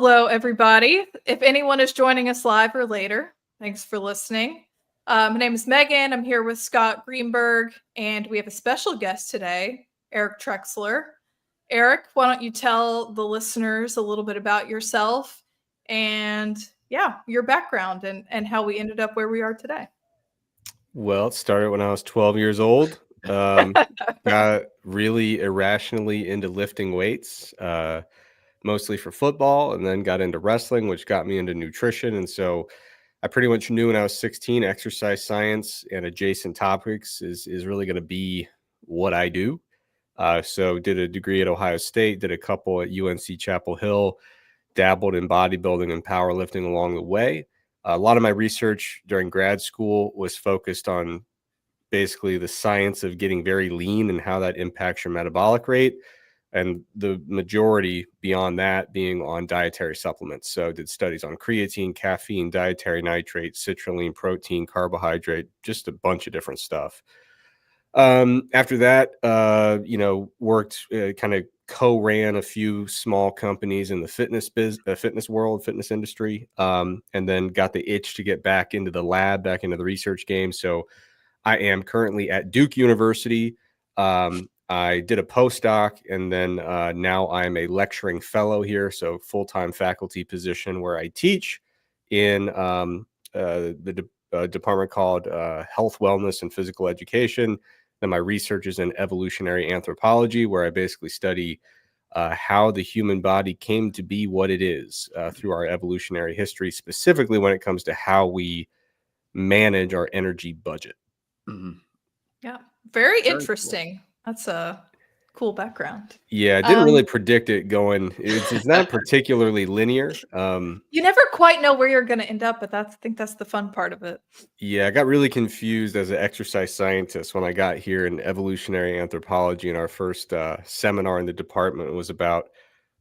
Hello, everybody. If anyone is joining us live or later, thanks for listening. My name is Megan. I'm here with Scott Greenberg, and we have a special guest today, Eric Trexler. Eric, why don't you tell the listeners a little bit about yourself and, your background and how we ended up where we are today? Well, it started when I was 12 years old. Got really irrationally into lifting weights, mostly for football, and then got into wrestling, which got me into nutrition. And so I pretty much knew when I was 16, exercise science and adjacent topics is really going to be what I do. So did a degree at Ohio State, did a couple at UNC Chapel Hill, dabbled in bodybuilding and powerlifting along the way. A lot of my research during grad school was focused on basically the science of getting very lean and how that impacts your metabolic rate. And the majority beyond that being on dietary supplements. So did studies on creatine, caffeine, dietary nitrate, citrulline, protein, carbohydrate, just a bunch of different stuff. After that, worked kind of co-ran a few small companies in the fitness world, fitness industry, and then got the itch to get back into the lab, back into the research game. So I am currently at Duke University. I did a postdoc, and then now I'm a lecturing fellow here, so full-time faculty position where I teach in the department called Health, Wellness, and Physical Education. Then my research is in evolutionary anthropology, where I basically study how the human body came to be what it is through our evolutionary history, specifically when it comes to how we manage our energy budget. Mm-hmm. Yeah, very interesting. Cool. That's a cool background. Yeah, I didn't really predict it going. It's not particularly linear. You never quite know where you're going to end up, but I think that's the fun part of it. Yeah, I got really confused as an exercise scientist when I got here in evolutionary anthropology, and our first seminar in the department was about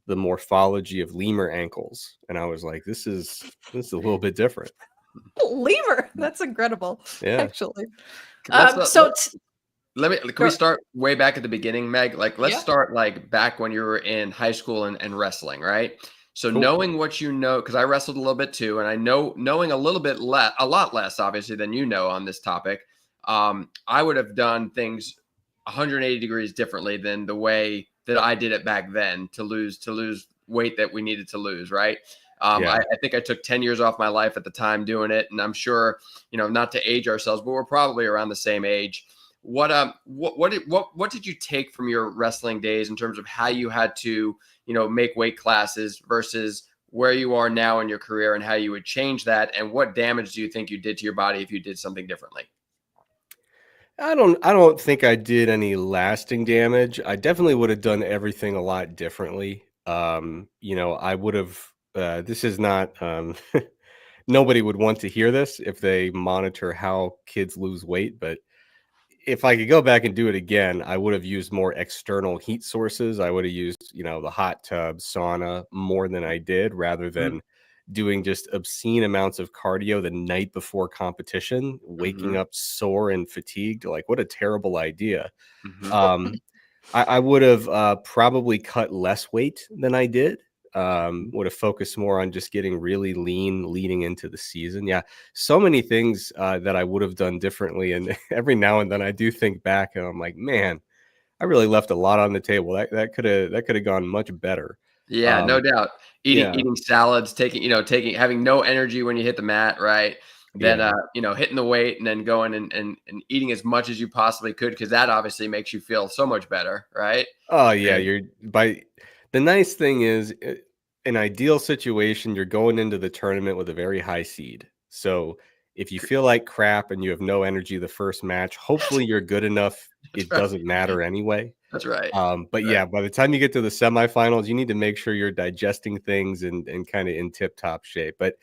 the morphology of lemur ankles, and I was like, "This is a little bit different." Lemur, that's incredible. Yeah, actually. Can we start way back at the beginning, Meg? Let's start back when you were in high school and wrestling, right? So cool. Knowing what you know, because I wrestled a little bit too, and I knowing a lot less, obviously, than you know on this topic, I would have done things 180 degrees differently than the way that I did it back then to lose weight that we needed to lose, right? I think I took 10 years off my life at the time doing it, and I'm sure, not to age ourselves, but we're probably around the same age. What did you take from your wrestling days in terms of how you had to, make weight classes versus where you are now in your career and how you would change that? And what damage do you think you did to your body if you did something differently? I don't think I did any lasting damage. I definitely would have done everything a lot differently. I would have, this is not, nobody would want to hear this if they monitor how kids lose weight, but if I could go back and do it again, I would have used more external heat sources. I would have used, the hot tub, sauna more than I did, rather than doing just obscene amounts of cardio the night before competition, waking up sore and fatigued. Like, what a terrible idea. I would have probably cut less weight than I did. Would have focused more on just getting really lean leading into the season. Yeah, so many things that I would have done differently. And every now and then I do think back and I'm like, man, I really left a lot on the table. That could have gone much better. Yeah, no doubt. Eating salads, having no energy when you hit the mat, right? Then hitting the weight and then going and eating as much as you possibly could, because that obviously makes you feel so much better, right? Oh yeah, the nice thing is, in ideal situation, you're going into the tournament with a very high seed. So if you feel like crap and you have no energy the first match, hopefully you're good enough. It doesn't matter anyway. That's right. But yeah, by the time you get to the semifinals, you need to make sure you're digesting things and kind of in tip-top shape. But,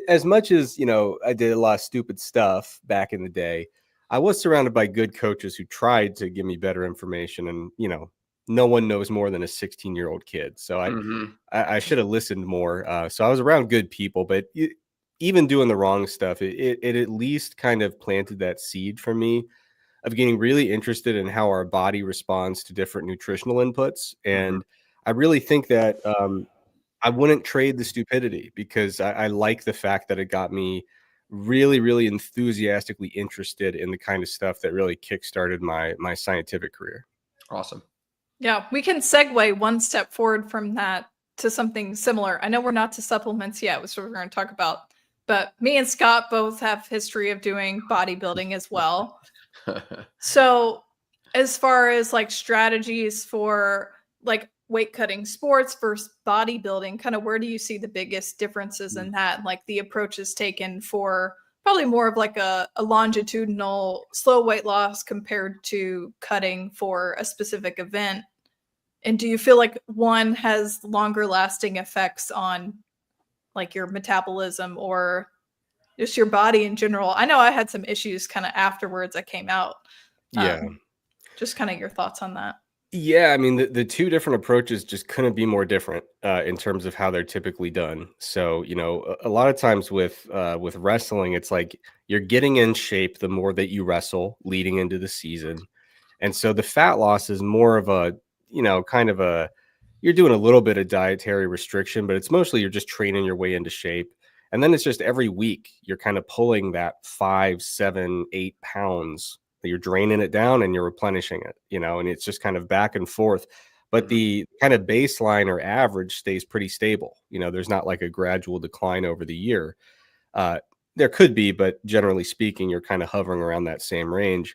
as much as, I did a lot of stupid stuff back in the day, I was surrounded by good coaches who tried to give me better information. And, no one knows more than a 16-year-old kid. So I should have listened more. So I was around good people, but even doing the wrong stuff, it at least kind of planted that seed for me of getting really interested in how our body responds to different nutritional inputs. And I really think that I wouldn't trade the stupidity because I like the fact that it got me really, really enthusiastically interested in the kind of stuff that really kickstarted my scientific career. Awesome. Yeah, we can segue one step forward from that to something similar. I know we're not to supplements yet, which we're going to talk about, but me and Scott both have history of doing bodybuilding as well. So, as far as like strategies for like weight cutting sports versus bodybuilding, kind of where do you see the biggest differences in that? Like the approaches taken for probably more of like a longitudinal slow weight loss compared to cutting for a specific event. And do you feel like one has longer lasting effects on like your metabolism or just your body in general? I know I had some issues kind of afterwards I came out. Yeah. Just kind of your thoughts on that. Yeah, I mean, the two different approaches just couldn't be more different in terms of how they're typically done. So, a lot of times with wrestling, it's like you're getting in shape the more that you wrestle leading into the season. And so the fat loss is more of a, kind of you're doing a little bit of dietary restriction, but it's mostly you're just training your way into shape. And then it's just every week you're kind of pulling that 5, 7, 8 pounds that you're draining it down and you're replenishing it, and it's just kind of back and forth. But the kind of baseline or average stays pretty stable. There's not like a gradual decline over the year. There could be, but generally speaking, you're kind of hovering around that same range.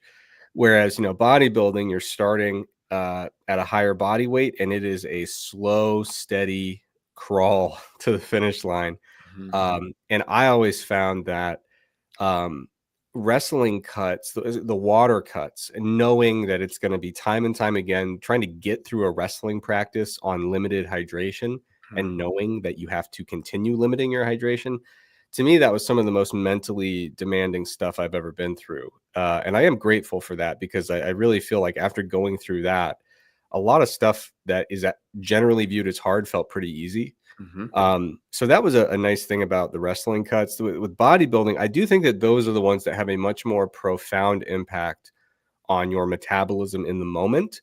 Whereas, bodybuilding, you're starting at a higher body weight and it is a slow, steady crawl to the finish line. And I always found that wrestling cuts, the water cuts, and knowing that it's going to be time and time again, trying to get through a wrestling practice on limited hydration and knowing that you have to continue limiting your hydration. To me, that was some of the most mentally demanding stuff I've ever been through. And I am grateful for that because I really feel like after going through that, a lot of stuff that is generally viewed as hard felt pretty easy. So that was a nice thing about the wrestling cuts. With bodybuilding, I do think that those are the ones that have a much more profound impact on your metabolism in the moment.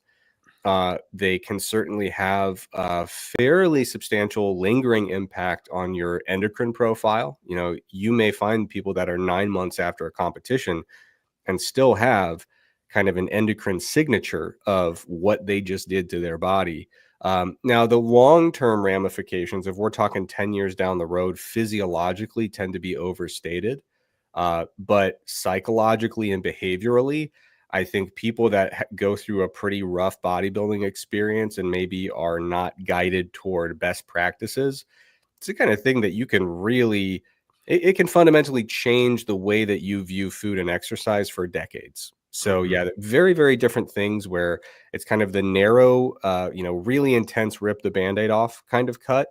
They can certainly have a fairly substantial lingering impact on your endocrine profile. You may find people that are 9 months after a competition and still have kind of an endocrine signature of what they just did to their body. Now, the long-term ramifications, if we're talking 10 years down the road, physiologically tend to be overstated. But psychologically and behaviorally, I think people that go through a pretty rough bodybuilding experience and maybe are not guided toward best practices, it's the kind of thing that you can really, it can fundamentally change the way that you view food and exercise for decades. So yeah, very, very different things where it's kind of the narrow, really intense, rip the Band-Aid off kind of cut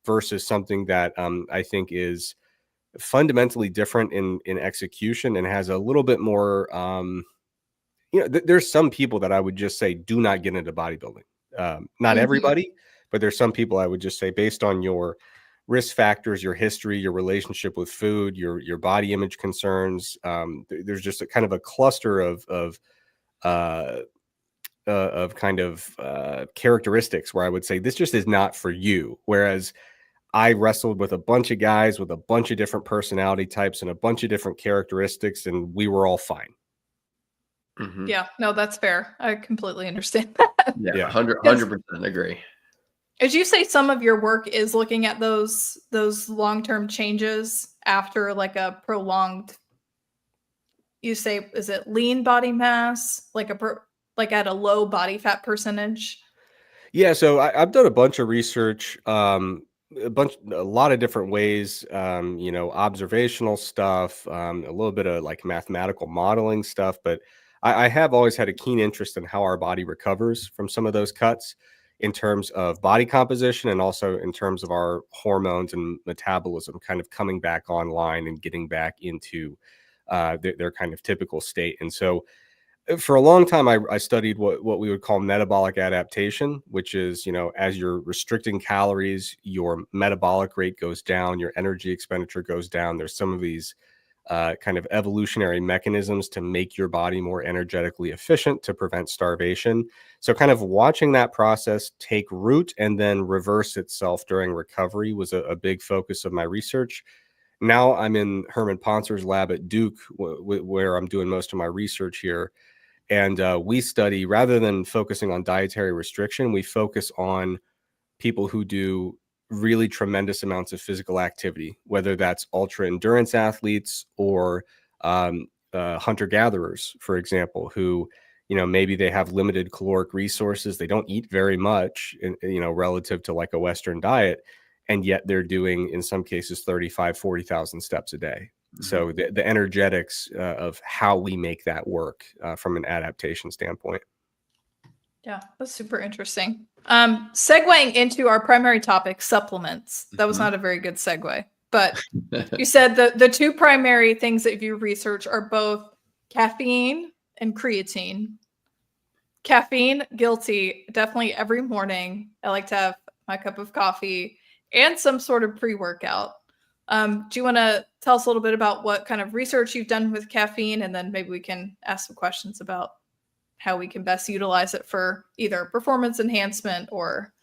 versus something that I think is fundamentally different in execution and has a little bit more, there's some people that I would just say, do not get into bodybuilding. Not everybody, but there's some people I would just say based on your risk factors, your history, your relationship with food, your body image concerns. There's just a kind of a cluster of kind of characteristics where I would say this just is not for you. Whereas I wrestled with a bunch of guys with a bunch of different personality types and a bunch of different characteristics, and we were all fine. Yeah, no, that's fair. I completely understand that. Yeah, 100% agree. As you say, some of your work is looking at those long-term changes after like a prolonged, you say, is it lean body mass, like at a low body fat percentage? Yeah, so I've done a bunch of research, a lot of different ways, observational stuff, a little bit of like mathematical modeling stuff, but I have always had a keen interest in how our body recovers from some of those cuts in terms of body composition and also in terms of our hormones and metabolism kind of coming back online and getting back into their kind of typical state. And so for a long time, I studied what we would call metabolic adaptation, which is, as you're restricting calories, your metabolic rate goes down, your energy expenditure goes down. There's some of these kind of evolutionary mechanisms to make your body more energetically efficient to prevent starvation. So kind of watching that process take root and then reverse itself during recovery was a big focus of my research. Now I'm in Herman Pontzer's lab at Duke, where I'm doing most of my research here. And we study, rather than focusing on dietary restriction, we focus on people who do really tremendous amounts of physical activity, whether that's ultra endurance athletes or hunter gatherers, for example, who, maybe they have limited caloric resources. They don't eat very much, relative to like a Western diet. And yet they're doing, in some cases, 35, 40,000 steps a day. So the energetics of how we make that work from an adaptation standpoint. Yeah, that's super interesting. Segueing into our primary topic, supplements. That was not a very good segue, but you said the two primary things that you research are both caffeine and creatine. Caffeine, guilty. Definitely every morning. I like to have my cup of coffee and some sort of pre-workout. Do you want to tell us a little bit about what kind of research you've done with caffeine, and then maybe we can ask some questions about how we can best utilize it for either performance enhancement or...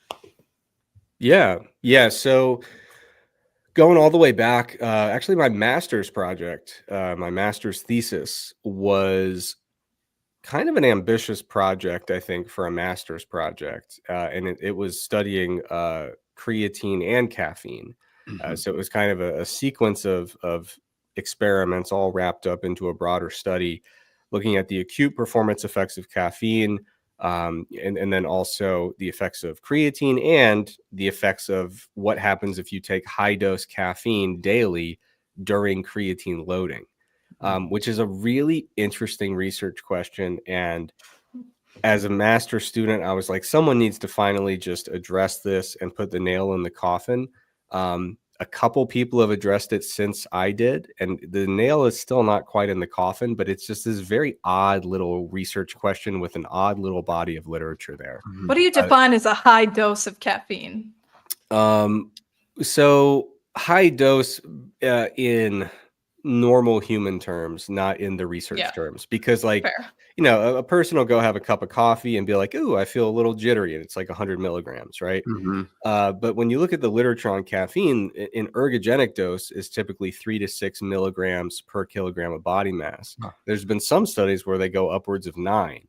Yeah. So going all the way back, actually my master's project, my master's thesis was kind of an ambitious project, I think, for a master's project. And it was studying creatine and caffeine. So it was kind of a sequence of experiments all wrapped up into a broader study, looking at the acute performance effects of caffeine, and then also the effects of creatine and the effects of what happens if you take high dose caffeine daily during creatine loading, which is a really interesting research question. And as a master student, I was like, someone needs to finally just address this and put the nail in the coffin. A couple people have addressed it since I did, and the nail is still not quite in the coffin, but it's just this very odd little research question with an odd little body of literature there. What do you define as a high dose of caffeine? So high dose in normal human terms, not in the research terms, because like, Fair. A person will go have a cup of coffee and be like, "Ooh, I feel a little jittery," and it's like 100 milligrams, right? But when you look at the literature on caffeine, an ergogenic dose is typically 3 to 6 milligrams per kilogram of body mass. There's been some studies where they go upwards of 9,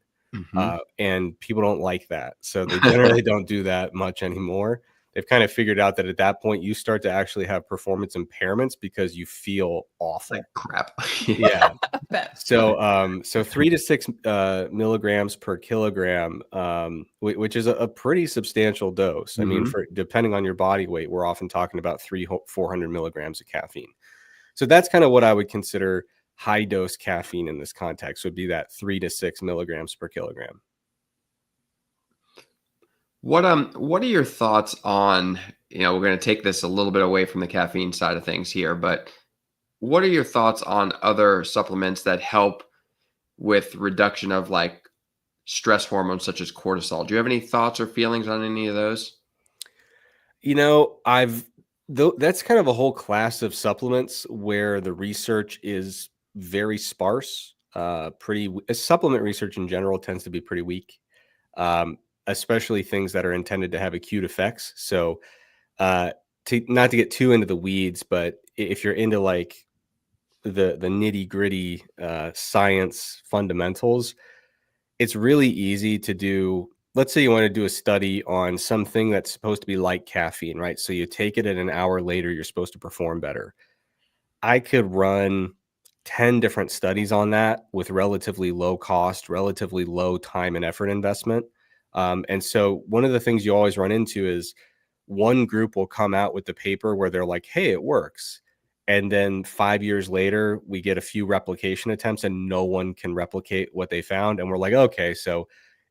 and people don't like that, so they generally don't do that much anymore. They've kind of figured out that at that point you start to actually have performance impairments because you feel awful. Like crap. Yeah. So 3 to 6 milligrams per kilogram, which is a pretty substantial dose. I mean, depending on your body weight, we're often talking about 400 milligrams of caffeine. So that's kind of what I would consider high dose caffeine in this context, would be that 3 to 6 milligrams per kilogram. What are your thoughts on, we're going to take this a little bit away from the caffeine side of things here, but what are your thoughts on other supplements that help with reduction of like stress hormones such as cortisol? Do you have any thoughts or feelings on any of those? That's kind of a whole class of supplements where the research is very sparse. Supplement research in general tends to be pretty weak. Especially things that are intended to have acute effects. So not to get too into the weeds, but if you're into like the nitty gritty science fundamentals, it's really easy to do. Let's say you want to do a study on something that's supposed to be like caffeine, right? So you take it and an hour later, you're supposed to perform better. I could run 10 different studies on that with relatively low cost, relatively low time and effort investment. And so one of the things you always run into is one group will come out with the paper where they're like, "Hey, it works." And then 5 years later, we get a few replication attempts and no one can replicate what they found. And we're like, okay, so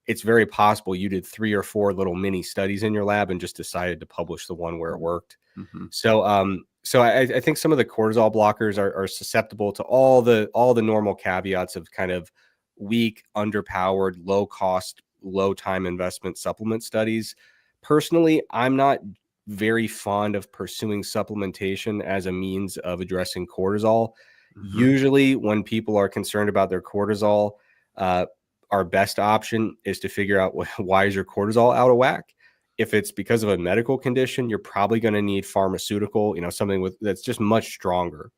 it's very possible you did 3 or 4 little mini studies in your lab and just decided to publish the one where it worked. So I think some of the cortisol blockers are susceptible to all the normal caveats of kind of weak, underpowered, low cost, low time investment supplement studies. Personally, I'm not very fond of pursuing supplementation as a means of addressing cortisol. Usually when people are concerned about their cortisol, our best option is to figure out why is your cortisol out of whack. If it's because of a medical condition, you're probably going to need pharmaceutical, something that's just much stronger.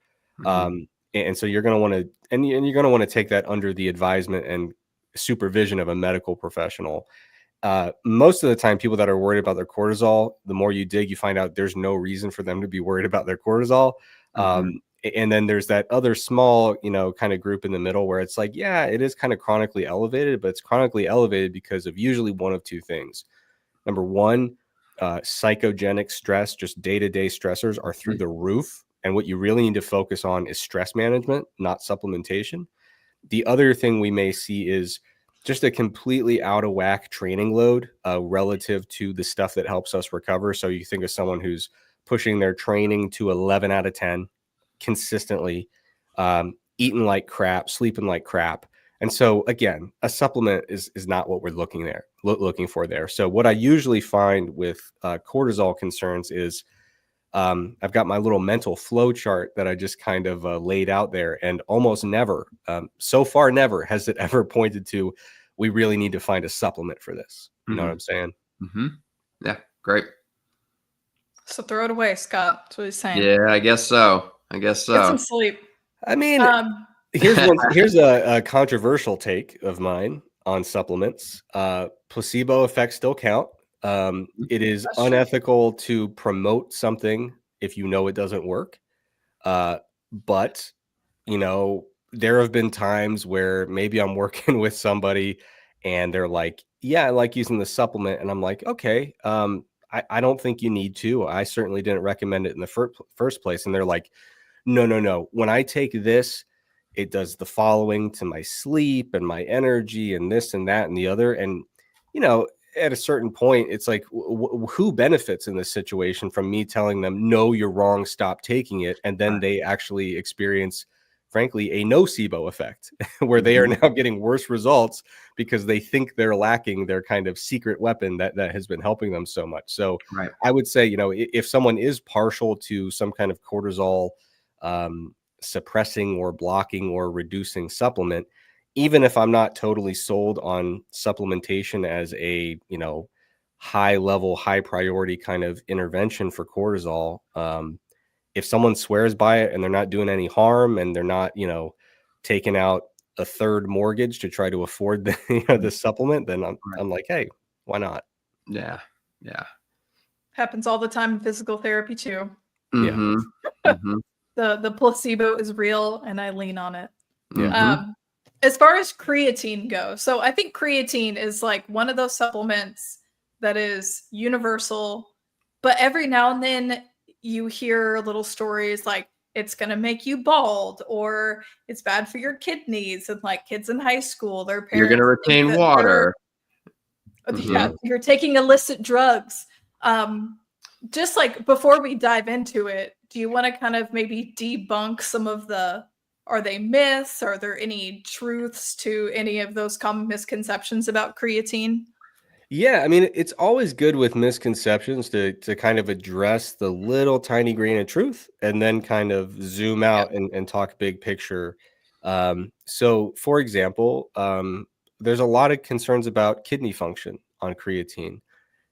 And so you're going to want to, and you're going to want to take that under the advisement and supervision of a medical professional. Most of the time, people that are worried about their cortisol, the more you dig, you find out there's no reason for them to be worried about their cortisol. And then there's that other small, kind of group in the middle where it's like, yeah, it is kind of chronically elevated, but it's chronically elevated because of usually one of two things. Number one, psychogenic stress, just day-to-day stressors are through the roof. And what you really need to focus on is stress management, not supplementation. The other thing we may see is just a completely out of whack training load relative to the stuff that helps us recover. So you think of someone who's pushing their training to 11 out of 10 consistently, eating like crap, sleeping like crap. And so again, a supplement is not what we're looking for there. So what I usually find with cortisol concerns is I've got my little mental flow chart that I just kind of laid out there, and almost never, so far, never has it ever pointed to, we really need to find a supplement for this. You know what I'm saying? Yeah, great. So throw it away, Scott. That's what he's saying. Yeah, I guess so. Get some sleep. I mean, here's a controversial take of mine on supplements. Placebo effects still count. It is unethical to promote something if you know it doesn't work. But, there have been times where maybe I'm working with somebody and they're like, yeah, I like using the supplement. And I'm like, okay, I don't think you need to. I certainly didn't recommend it in the first place. And they're like, no. When I take this, it does the following to my sleep and my energy and this and that and the other. And, at a certain point, it's like, who benefits in this situation from me telling them, no, you're wrong, stop taking it. And then they actually experience, frankly, a nocebo effect where they are now getting worse results because they think they're lacking their kind of secret weapon that has been helping them so much. So I would say, if someone is partial to some kind of cortisol suppressing or blocking or reducing supplement, even if I'm not totally sold on supplementation as a, high level, high priority kind of intervention for cortisol, if someone swears by it and they're not doing any harm and they're not, taking out a third mortgage to try to afford the supplement, then I'm like, hey, why not? Yeah. Happens all the time in physical therapy too. Yeah. The placebo is real and I lean on it. Yeah. As far as creatine goes, so I think creatine is like one of those supplements that is universal, but every now and then you hear little stories like it's going to make you bald or it's bad for your kidneys, and like kids in high school, their parents, you're going to retain water. Yeah, you're taking illicit drugs. Just like before we dive into it, do you want to kind of maybe debunk some of are they myths? Are there any truths to any of those common misconceptions about creatine? Yeah, I mean, it's always good with misconceptions to kind of address the little tiny grain of truth and then kind of zoom out and talk big picture. So, for example, there's a lot of concerns about kidney function on creatine.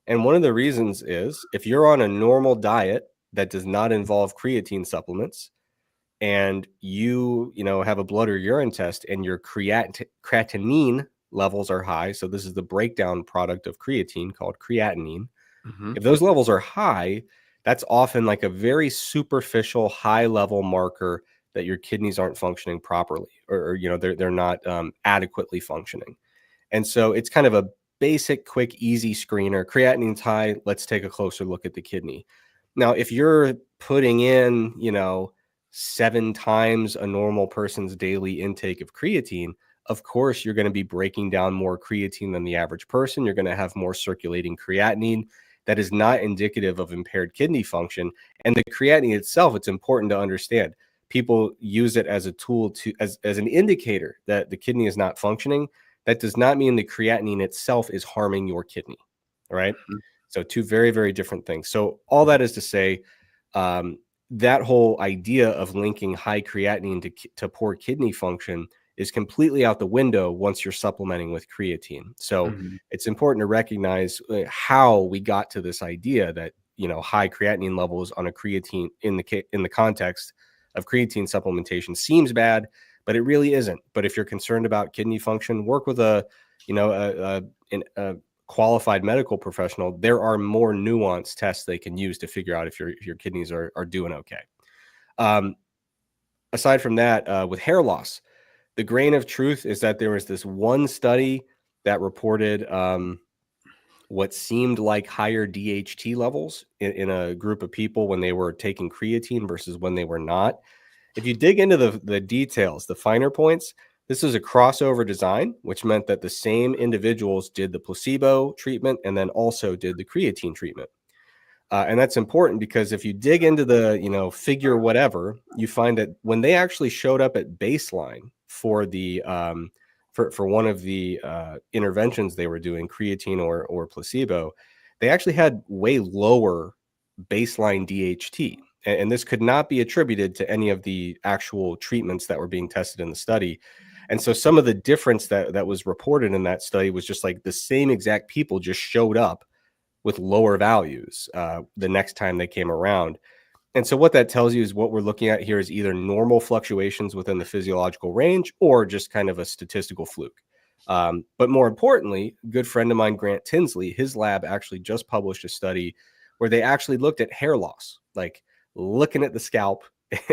And one of the reasons is if you're on a normal diet that does not involve creatine supplements, and you have a blood or urine test and your creatinine levels are high, so this is the breakdown product of creatine called creatinine. If those levels are high, that's often like a very superficial high level marker that your kidneys aren't functioning properly, or they're not adequately functioning. And so it's kind of a basic, quick, easy screener. Creatinine's high, let's take a closer look at the kidney. Now, if you're putting in 7 times a normal person's daily intake of creatine, of course, you're going to be breaking down more creatine than the average person. You're going to have more circulating creatinine. That is not indicative of impaired kidney function. And the creatinine itself, it's important to understand. People use it as a tool as an indicator that the kidney is not functioning. That does not mean the creatinine itself is harming your kidney. All right. So 2 very, very different things. So all that is to say, that whole idea of linking high creatinine to poor kidney function is completely out the window once you're supplementing with creatine. So it's important to recognize how we got to this idea that, you know, high creatinine levels on a creatine in the context of creatine supplementation seems bad, but it really isn't. But if you're concerned about kidney function, work with a qualified medical professional. There are more nuanced tests they can use to figure out if your kidneys are doing okay. Aside from that, with hair loss, the grain of truth is that there was this one study that reported what seemed like higher DHT levels in a group of people when they were taking creatine versus when they were not. If you dig into the details, the finer points, this is a crossover design, which meant that the same individuals did the placebo treatment and then also did the creatine treatment. And that's important because if you dig into the, you know, figure whatever, you find that when they actually showed up at baseline for the for one of the interventions they were doing, creatine or placebo, they actually had way lower baseline DHT. And this could not be attributed to any of the actual treatments that were being tested in the study. And so some of the difference that was reported in that study was just like the same exact people just showed up with lower values the next time they came around. And so what that tells you is what we're looking at here is either normal fluctuations within the physiological range or just kind of a statistical fluke. But more importantly, a good friend of mine, Grant Tinsley, his lab actually just published a study where they actually looked at hair loss, like looking at the scalp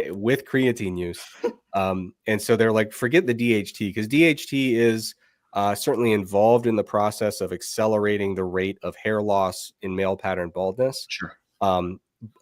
with creatine use. And so they're like, forget the DHT, because DHT is certainly involved in the process of accelerating the rate of hair loss in male pattern baldness. Sure.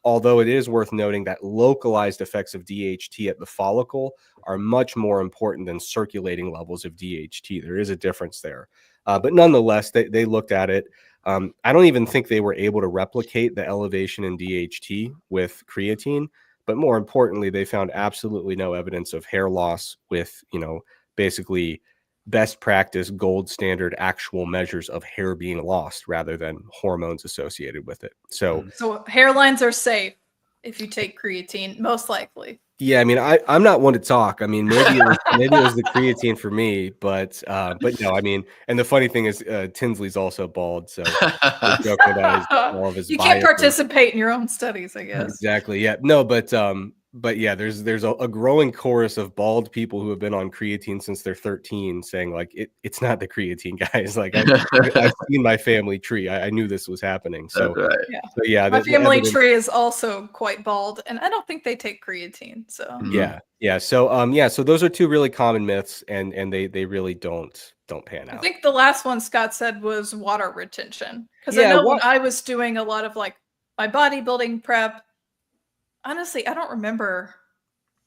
Although it is worth noting that localized effects of DHT at the follicle are much more important than circulating levels of DHT. There is a difference there. But nonetheless, they looked at it. I don't even think they were able to replicate the elevation in DHT with creatine. But more importantly, they found absolutely no evidence of hair loss with, you know, basically best practice, gold standard, actual measures of hair being lost rather than hormones associated with it. So hairlines are safe if you take creatine, most likely. Yeah, I mean, I'm not one to talk. I mean, maybe it was the creatine for me, but no, I mean, and the funny thing is, Tinsley's also bald, so we're joking about all of his you can't biases. participate in your own studies, I guess. Exactly. Yeah. No, but yeah, there's a growing chorus of bald people who have been on creatine since they're 13 saying like it's not the creatine, guys. Like I've seen my family tree. I knew this was happening. So right. Yeah. So yeah, my family tree is also quite bald, and I don't think they take creatine. So yeah. So those are two really common myths, and they really don't pan out. I think the last one Scott said was water retention, because I know when I was doing a lot of like my bodybuilding prep, honestly, I don't remember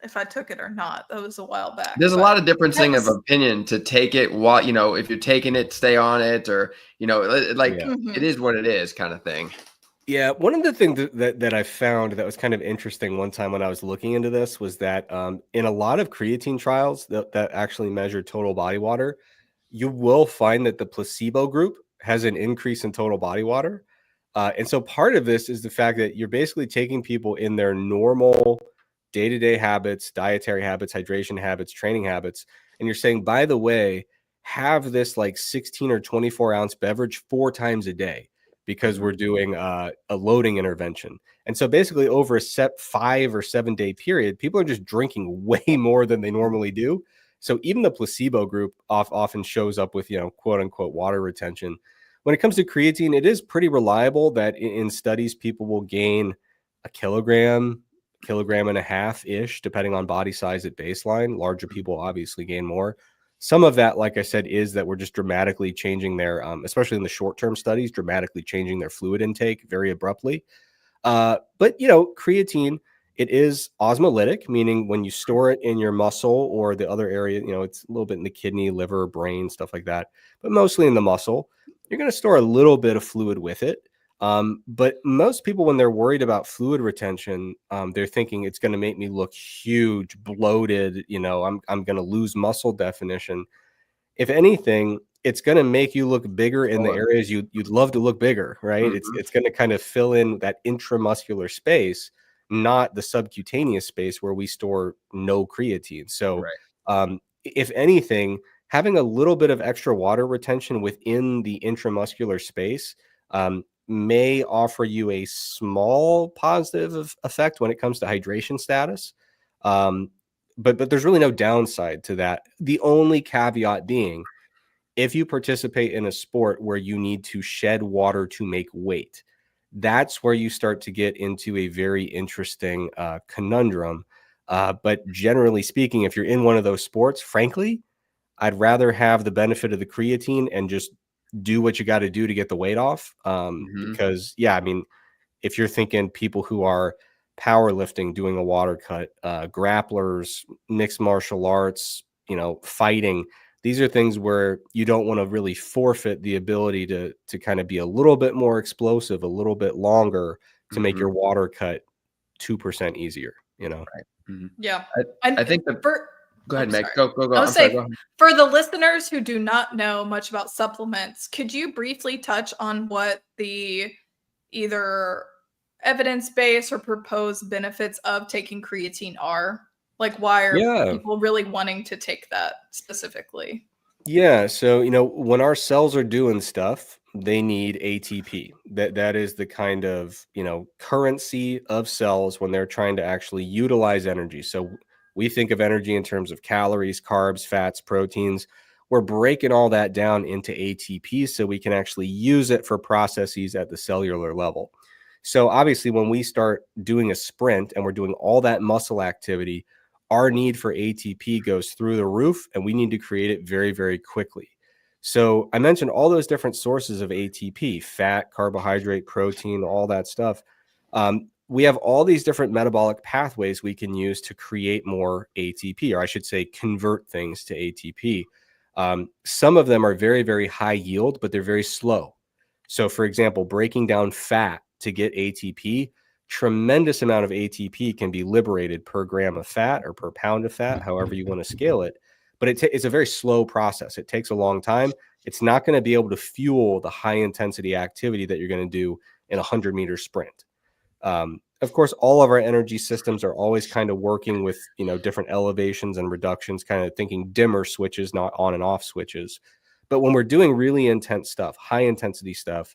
if I took it or not. That was a while back. There's a lot of differencing of opinion to take it. What, you know, if you're taking it, stay on it, or, you know, like it is what it is kind of thing. Yeah. One of the things that I found that was kind of interesting one time when I was looking into this was that in a lot of creatine trials that actually measure total body water, you will find that the placebo group has an increase in total body water. And so part of this is the fact that you're basically taking people in their normal day-to-day habits, dietary habits, hydration habits, training habits, and you're saying, by the way, have this like 16 or 24 ounce beverage 4 times a day because we're doing a loading intervention. And so basically over a set 5 or 7 day period, people are just drinking way more than they normally do. So even the placebo group often shows up with, you know, quote unquote water retention. When it comes to creatine, it is pretty reliable that in studies, people will gain a kilogram and a half ish, depending on body size at baseline. Larger people obviously gain more. Some of that, like I said, is that we're just dramatically changing their, especially in the short-term studies, dramatically changing their fluid intake very abruptly. But, you know, creatine, it is osmolytic, meaning when you store it in your muscle or the other area, you know, it's a little bit in the kidney, liver, brain, stuff like that, but mostly in the muscle. You're going to store a little bit of fluid with it. But most people, when they're worried about fluid retention, they're thinking it's going to make me look huge, bloated. You know, I'm going to lose muscle definition. If anything, it's going to make you look bigger in the areas you'd love to look bigger, right? It's going to kind of fill in that intramuscular space, not the subcutaneous space where we store no creatine. So, Right. if anything, having a little bit of extra water retention within the intramuscular space may offer you a small positive effect when it comes to hydration status. But there's really no downside to that. The only caveat being, if you participate in a sport where you need to shed water to make weight, that's where you start to get into a very interesting conundrum. But generally speaking, if you're in one of those sports, frankly, I'd rather have the benefit of the creatine and just do what you got to do to get the weight off. Because, yeah, I mean, if you're thinking people who are powerlifting, doing a water cut, grapplers, mixed martial arts, fighting, these are things where you don't want to really forfeit the ability to kind of be a little bit more explosive, a little bit longer to make your water cut 2% easier, Right. Yeah. I think that. Go ahead, Meg. Go. I would I'm sorry, say, go ahead. for the listeners who do not know much about supplements, could you briefly touch on what the either evidence-based or proposed benefits of taking creatine are? Like, why are Yeah. people really wanting to take that specifically? Yeah, so when our cells are doing stuff, they need ATP. That is the kind of currency of cells when they're trying to actually utilize energy. So we think of energy in terms of calories, carbs, fats, proteins. We're breaking all that down into ATP so we can actually use it for processes at the cellular level. So obviously, when we start doing a sprint and we're doing all that muscle activity, our need for ATP goes through the roof, and we need to create it very, very quickly. So I mentioned all those different sources of ATP: fat, carbohydrate, protein, all that stuff. We have all these different metabolic pathways we can use to create more ATP, or I should say, convert things to ATP. Some of them are very, very high yield, but they're very slow. So, for example, breaking down fat to get ATP, tremendous amount of ATP can be liberated per gram of fat or per pound of fat, however you want to scale it. But it's a very slow process. It takes a long time. It's not going to be able to fuel the high intensity activity that you're going to do in a 100-meter sprint. Of course, all of our energy systems are always kind of working with, different elevations and reductions, kind of thinking dimmer switches, not on and off switches. But when we're doing really intense stuff, high intensity stuff,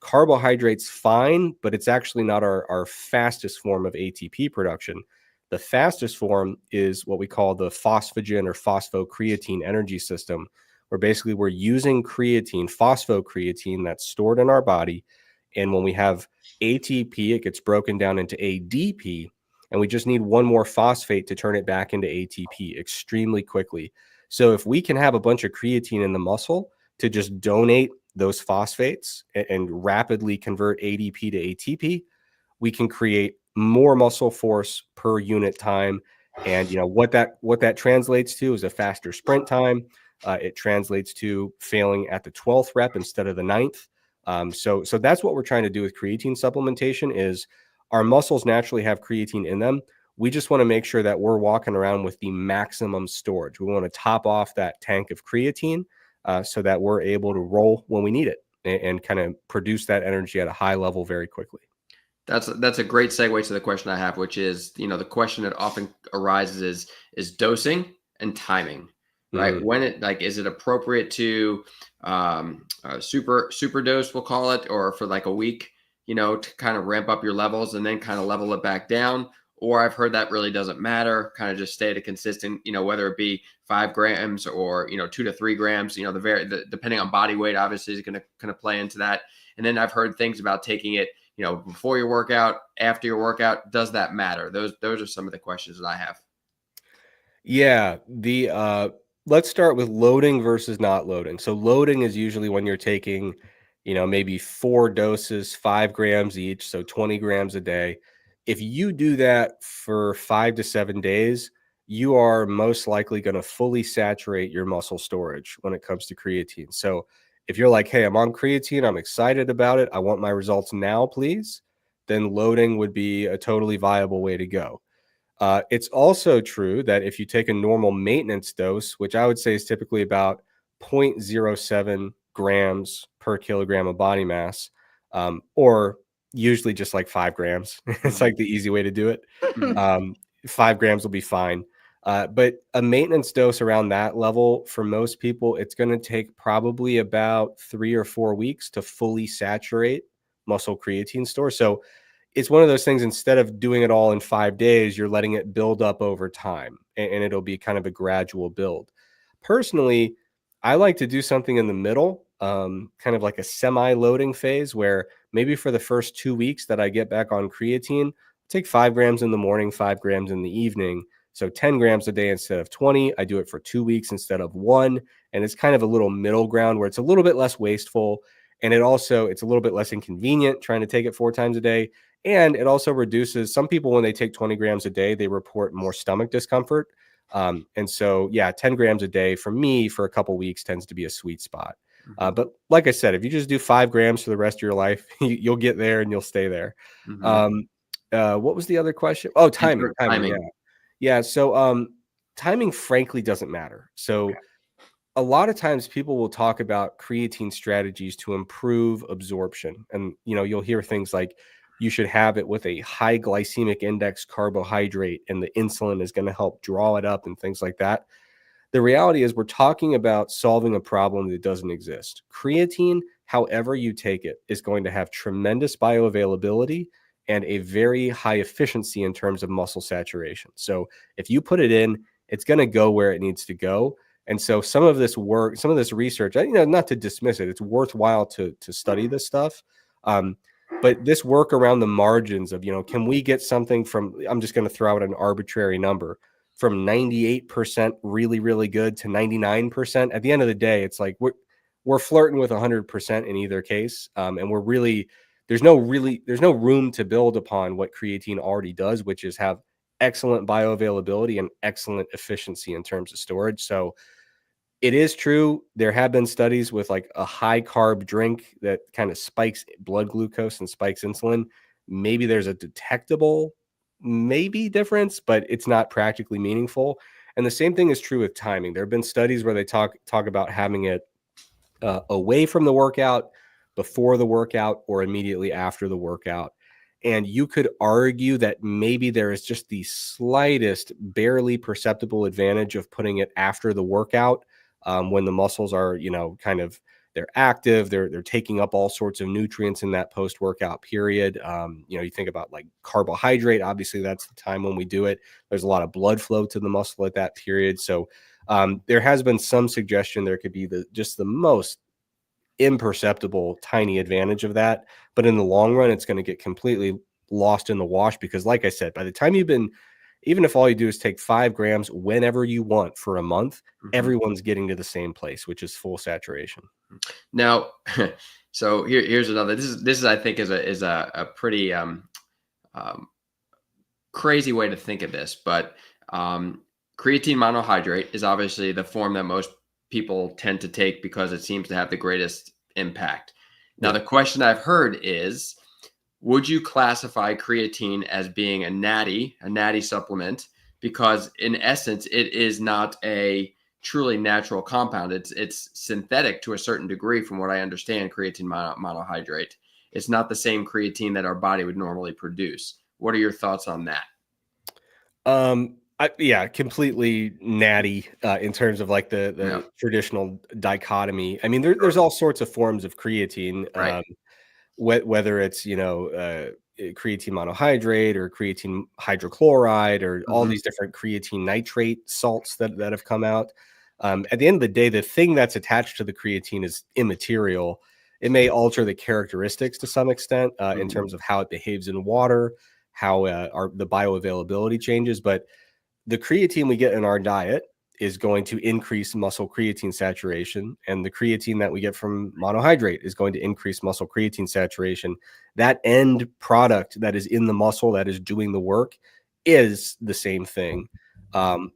carbohydrates fine, but it's actually not our fastest form of ATP production. The fastest form is what we call the phosphagen or phosphocreatine energy system, where basically we're using creatine, phosphocreatine that's stored in our body. And when we have ATP, it gets broken down into ADP, and we just need one more phosphate to turn it back into ATP extremely quickly. So if we can have a bunch of creatine in the muscle to just donate those phosphates and rapidly convert ADP to ATP, we can create more muscle force per unit time. And what that translates to is a faster sprint time. It translates to failing at the 12th rep instead of the 9th. So that's what we're trying to do with creatine supplementation. Is our muscles naturally have creatine in them. We just want to make sure that we're walking around with the maximum storage. We want to top off that tank of creatine so that we're able to roll when we need it and kind of produce that energy at a high level very quickly. That's a great segue to the question I have, which is, the question that often arises is dosing and timing, right? When is it appropriate to super dose, we'll call it, or for like a week, to kind of ramp up your levels and then kind of level it back down? Or I've heard that really doesn't matter, kind of just stay at a consistent, whether it be 5 grams or, 2 to 3 grams, depending on body weight, obviously is going to kind of play into that. And then I've heard things about taking it, before your workout, after your workout. Does that matter? Those are some of the questions that I have. Yeah, let's start with loading versus not loading. So loading is usually when you're taking, maybe 4 doses, 5 grams each, so 20 grams a day. If you do that for 5 to 7 days, you are most likely going to fully saturate your muscle storage when it comes to creatine. So if you're like, hey, I'm on creatine, I'm excited about it, I want my results now, please, then loading would be a totally viable way to go. It's also true that if you take a normal maintenance dose, which I would say is typically about 0.07 grams per kilogram of body mass, or usually just like 5 grams. It's like the easy way to do it. Mhm. 5 grams will be fine. But a maintenance dose around that level for most people, it's going to take probably about 3 or 4 weeks to fully saturate muscle creatine store. So it's one of those things, instead of doing it all in 5 days, you're letting it build up over time, and it'll be kind of a gradual build. Personally, I like to do something in the middle, kind of like a semi-loading phase where maybe for the first 2 weeks that I get back on creatine, take 5 grams in the morning, 5 grams in the evening. So 10 grams a day instead of 20. I do it for 2 weeks instead of 1. And it's kind of a little middle ground where it's a little bit less wasteful. And it's a little bit less inconvenient trying to take it 4 times a day. And it also reduces, some people, when they take 20 grams a day, they report more stomach discomfort. And so, yeah, 10 grams a day for me for a couple weeks tends to be a sweet spot. But like I said, if you just do 5 grams for the rest of your life, you'll get there and you'll stay there. What was the other question? Oh, timing. Yeah. Yeah. So, timing, frankly, doesn't matter. So, a lot of times people will talk about creatine strategies to improve absorption. And, you'll hear things like you should have it with a high glycemic index carbohydrate, and the insulin is going to help draw it up and things like that. The reality is we're talking about solving a problem that doesn't exist. Creatine, however you take it, is going to have tremendous bioavailability and a very high efficiency in terms of muscle saturation. So if you put it in, it's going to go where it needs to go. And so some of this work, some of this research, not to dismiss it, it's worthwhile to study this stuff. But this work around the margins of, can we get something from, I'm just going to throw out an arbitrary number, from 98% really, really good to 99%. At the end of the day, it's like we're flirting with 100% in either case. And there's no room to build upon what creatine already does, which is have excellent bioavailability and excellent efficiency in terms of storage. So it is true, there have been studies with like a high carb drink that kind of spikes blood glucose and spikes insulin. Maybe there's a detectable difference, but it's not practically meaningful. And the same thing is true with timing. There have been studies where they talk about having it away from the workout, before the workout, or immediately after the workout. And you could argue that maybe there is just the slightest, barely perceptible advantage of putting it after the workout, when the muscles are, they're active, they're taking up all sorts of nutrients in that post-workout period. You think about like carbohydrate, obviously that's the time when we do it. There's a lot of blood flow to the muscle at that period. So there has been some suggestion there could be just the most imperceptible tiny advantage of that, but in the long run it's going to get completely lost in the wash, because like I said, by the time even if all you do is take 5 grams whenever you want for a month, everyone's getting to the same place, which is full saturation. Now, so here's another. This is I think is a pretty crazy way to think of this, but creatine monohydrate is obviously the form that most people tend to take because it seems to have the greatest impact. Now, the question I've heard is, would you classify creatine as being a natty supplement? Because in essence, it is not a truly natural compound. It's synthetic to a certain degree, from what I understand. Creatine monohydrate. It's not the same creatine that our body would normally produce. What are your thoughts on that? Completely natty in terms of like the traditional dichotomy. I mean, there's all sorts of forms of creatine, right. Whether it's creatine monohydrate or creatine hydrochloride or all these different creatine nitrate salts that have come out. At the end of the day, the thing that's attached to the creatine is immaterial. It may alter the characteristics to some extent in terms of how it behaves in water, how the bioavailability changes, but the creatine we get in our diet is going to increase muscle creatine saturation, and the creatine that we get from monohydrate is going to increase muscle creatine saturation. That end product that is in the muscle that is doing the work is the same thing.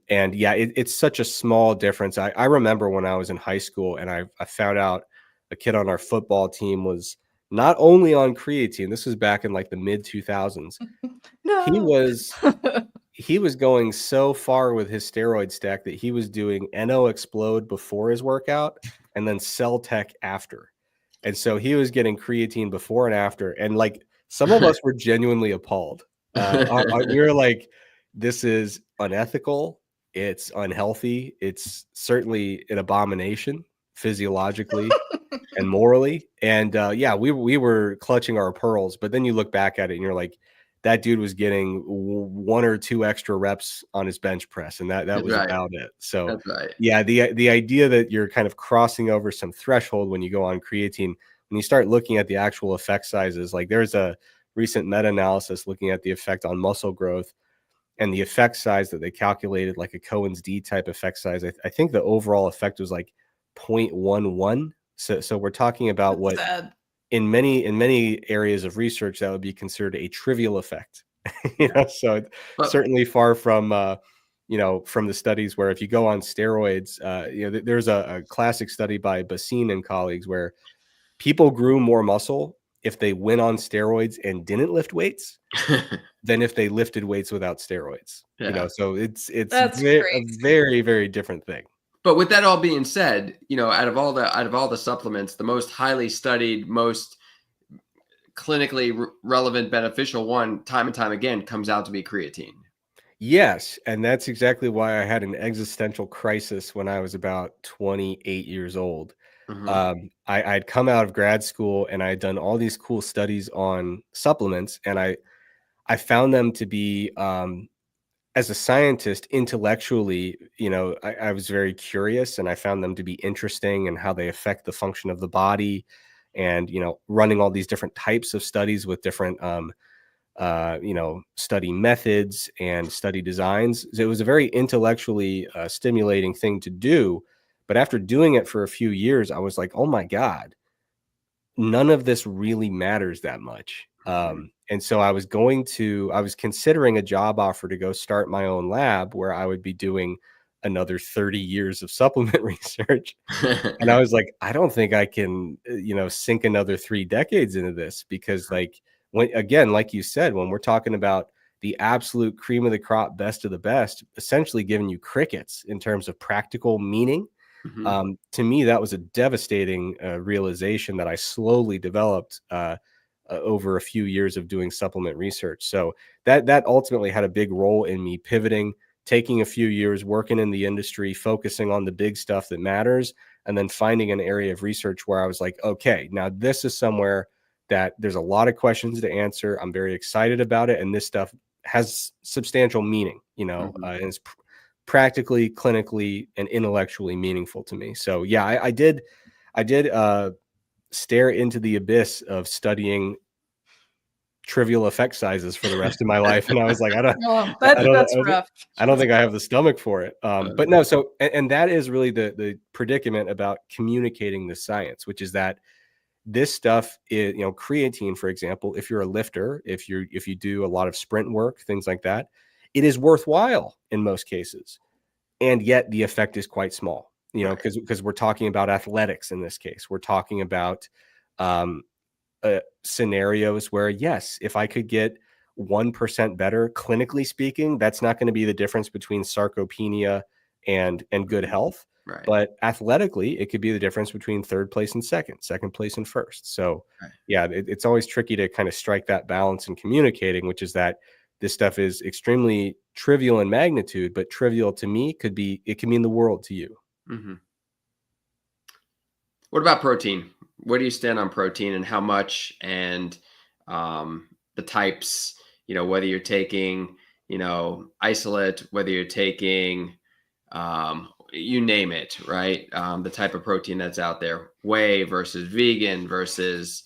It's such a small difference. I remember when I was in high school and I found out a kid on our football team was not only on creatine. This was back in like the mid 2000s. No. He was going so far with his steroid stack that he was doing NO Explode before his workout and then Cell Tech after. And so he was getting creatine before and after. And like some of us were genuinely appalled. We were like, this is unethical. It's unhealthy. It's certainly an abomination physiologically and morally. And yeah, we were clutching our pearls. But then you look back at it and you're like, that dude was getting 1 or 2 extra reps on his bench press, and that That's was right. about it. So That's right. yeah, the idea that you're kind of crossing over some threshold when you go on creatine, when you start looking at the actual effect sizes, like there's a recent meta-analysis looking at the effect on muscle growth and the effect size that they calculated, like a Cohen's D type effect size. I think the overall effect was like 0.11. So we're talking about That's what sad. in many areas of research that would be considered a trivial effect. So it's certainly far from from the studies where if you go on steroids, there's a classic study by Basine and colleagues where people grew more muscle if they went on steroids and didn't lift weights than if they lifted weights without steroids. So it's That's a crazy. very, very different thing. But with that all being said, out of all the supplements, the most highly studied, most clinically relevant, beneficial one, time and time again, comes out to be creatine. Yes, and that's exactly why I had an existential crisis when I was about 28 years old. I'd come out of grad school and I had done all these cool studies on supplements, and I found them to be, as a scientist, intellectually, I was very curious, and I found them to be interesting and how they affect the function of the body, and running all these different types of studies with different study methods and study designs. It was a very intellectually stimulating thing to do. But after doing it for a few years, I was like, oh my God, none of this really matters that much. And so I was considering a job offer to go start my own lab where I would be doing another 30 years of supplement research. And I was like, I don't think I can, sink another 3 decades into this, because like you said, when we're talking about the absolute cream of the crop, best of the best, essentially giving you crickets in terms of practical meaning. To me, that was a devastating realization that I slowly developed over a few years of doing supplement research. So that ultimately had a big role in me pivoting, taking a few years working in the industry, focusing on the big stuff that matters, and then finding an area of research where I was like, okay, now this is somewhere that there's a lot of questions to answer. I'm very excited about it, and this stuff has substantial meaning, and it's practically, clinically, and intellectually meaningful to me. So yeah, I did stare into the abyss of studying trivial effect sizes for the rest of my life, and I was like, That's rough. I don't think I have the stomach for it. But no, so and that is really the predicament about communicating the science, which is that this stuff is, creatine, for example, if you're a lifter, if you do a lot of sprint work, things like that, it is worthwhile in most cases. And yet the effect is quite small, because we're talking about athletics in this case. We're talking about scenarios where, yes, if I could get 1% better, clinically speaking, that's not going to be the difference between sarcopenia and good health. Right. But athletically, it could be the difference between third place and second place and first. So yeah, it's always tricky to kind of strike that balance in communicating, which is that this stuff is extremely trivial in magnitude, but trivial to me it can mean the world to you. What about protein? Where do you stand on protein, and how much, and the types, whether you're taking, isolate, whether you're taking, you name it, right? The type of protein that's out there, whey versus vegan versus,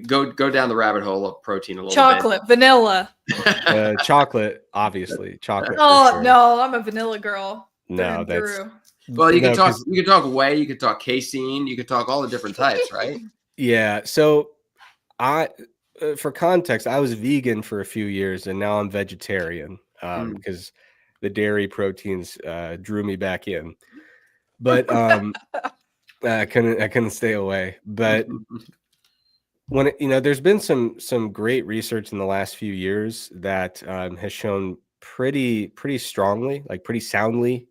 go down the rabbit hole of protein a little chocolate, vanilla. Chocolate, obviously. Chocolate. Oh, sure. no, I'm a vanilla girl. No, that's... Well, you can talk whey, you could talk casein, you could talk all the different types, right? Yeah. So for context, I was vegan for a few years, and now I'm vegetarian because the dairy proteins drew me back in. But I couldn't stay away. But when there's been some great research in the last few years that has shown pretty strongly, like pretty soundly,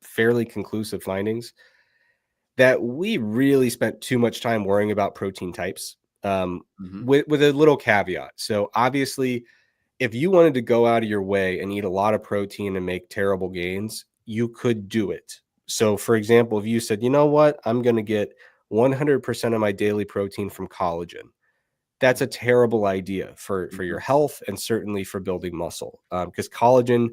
fairly conclusive findings that we really spent too much time worrying about protein types. with a little caveat. So obviously, if you wanted to go out of your way and eat a lot of protein and make terrible gains, you could do it. So for example, if you said, you know what, I'm going to get 100% of my daily protein from collagen, that's a terrible idea for your health and certainly for building muscle. Because collagen,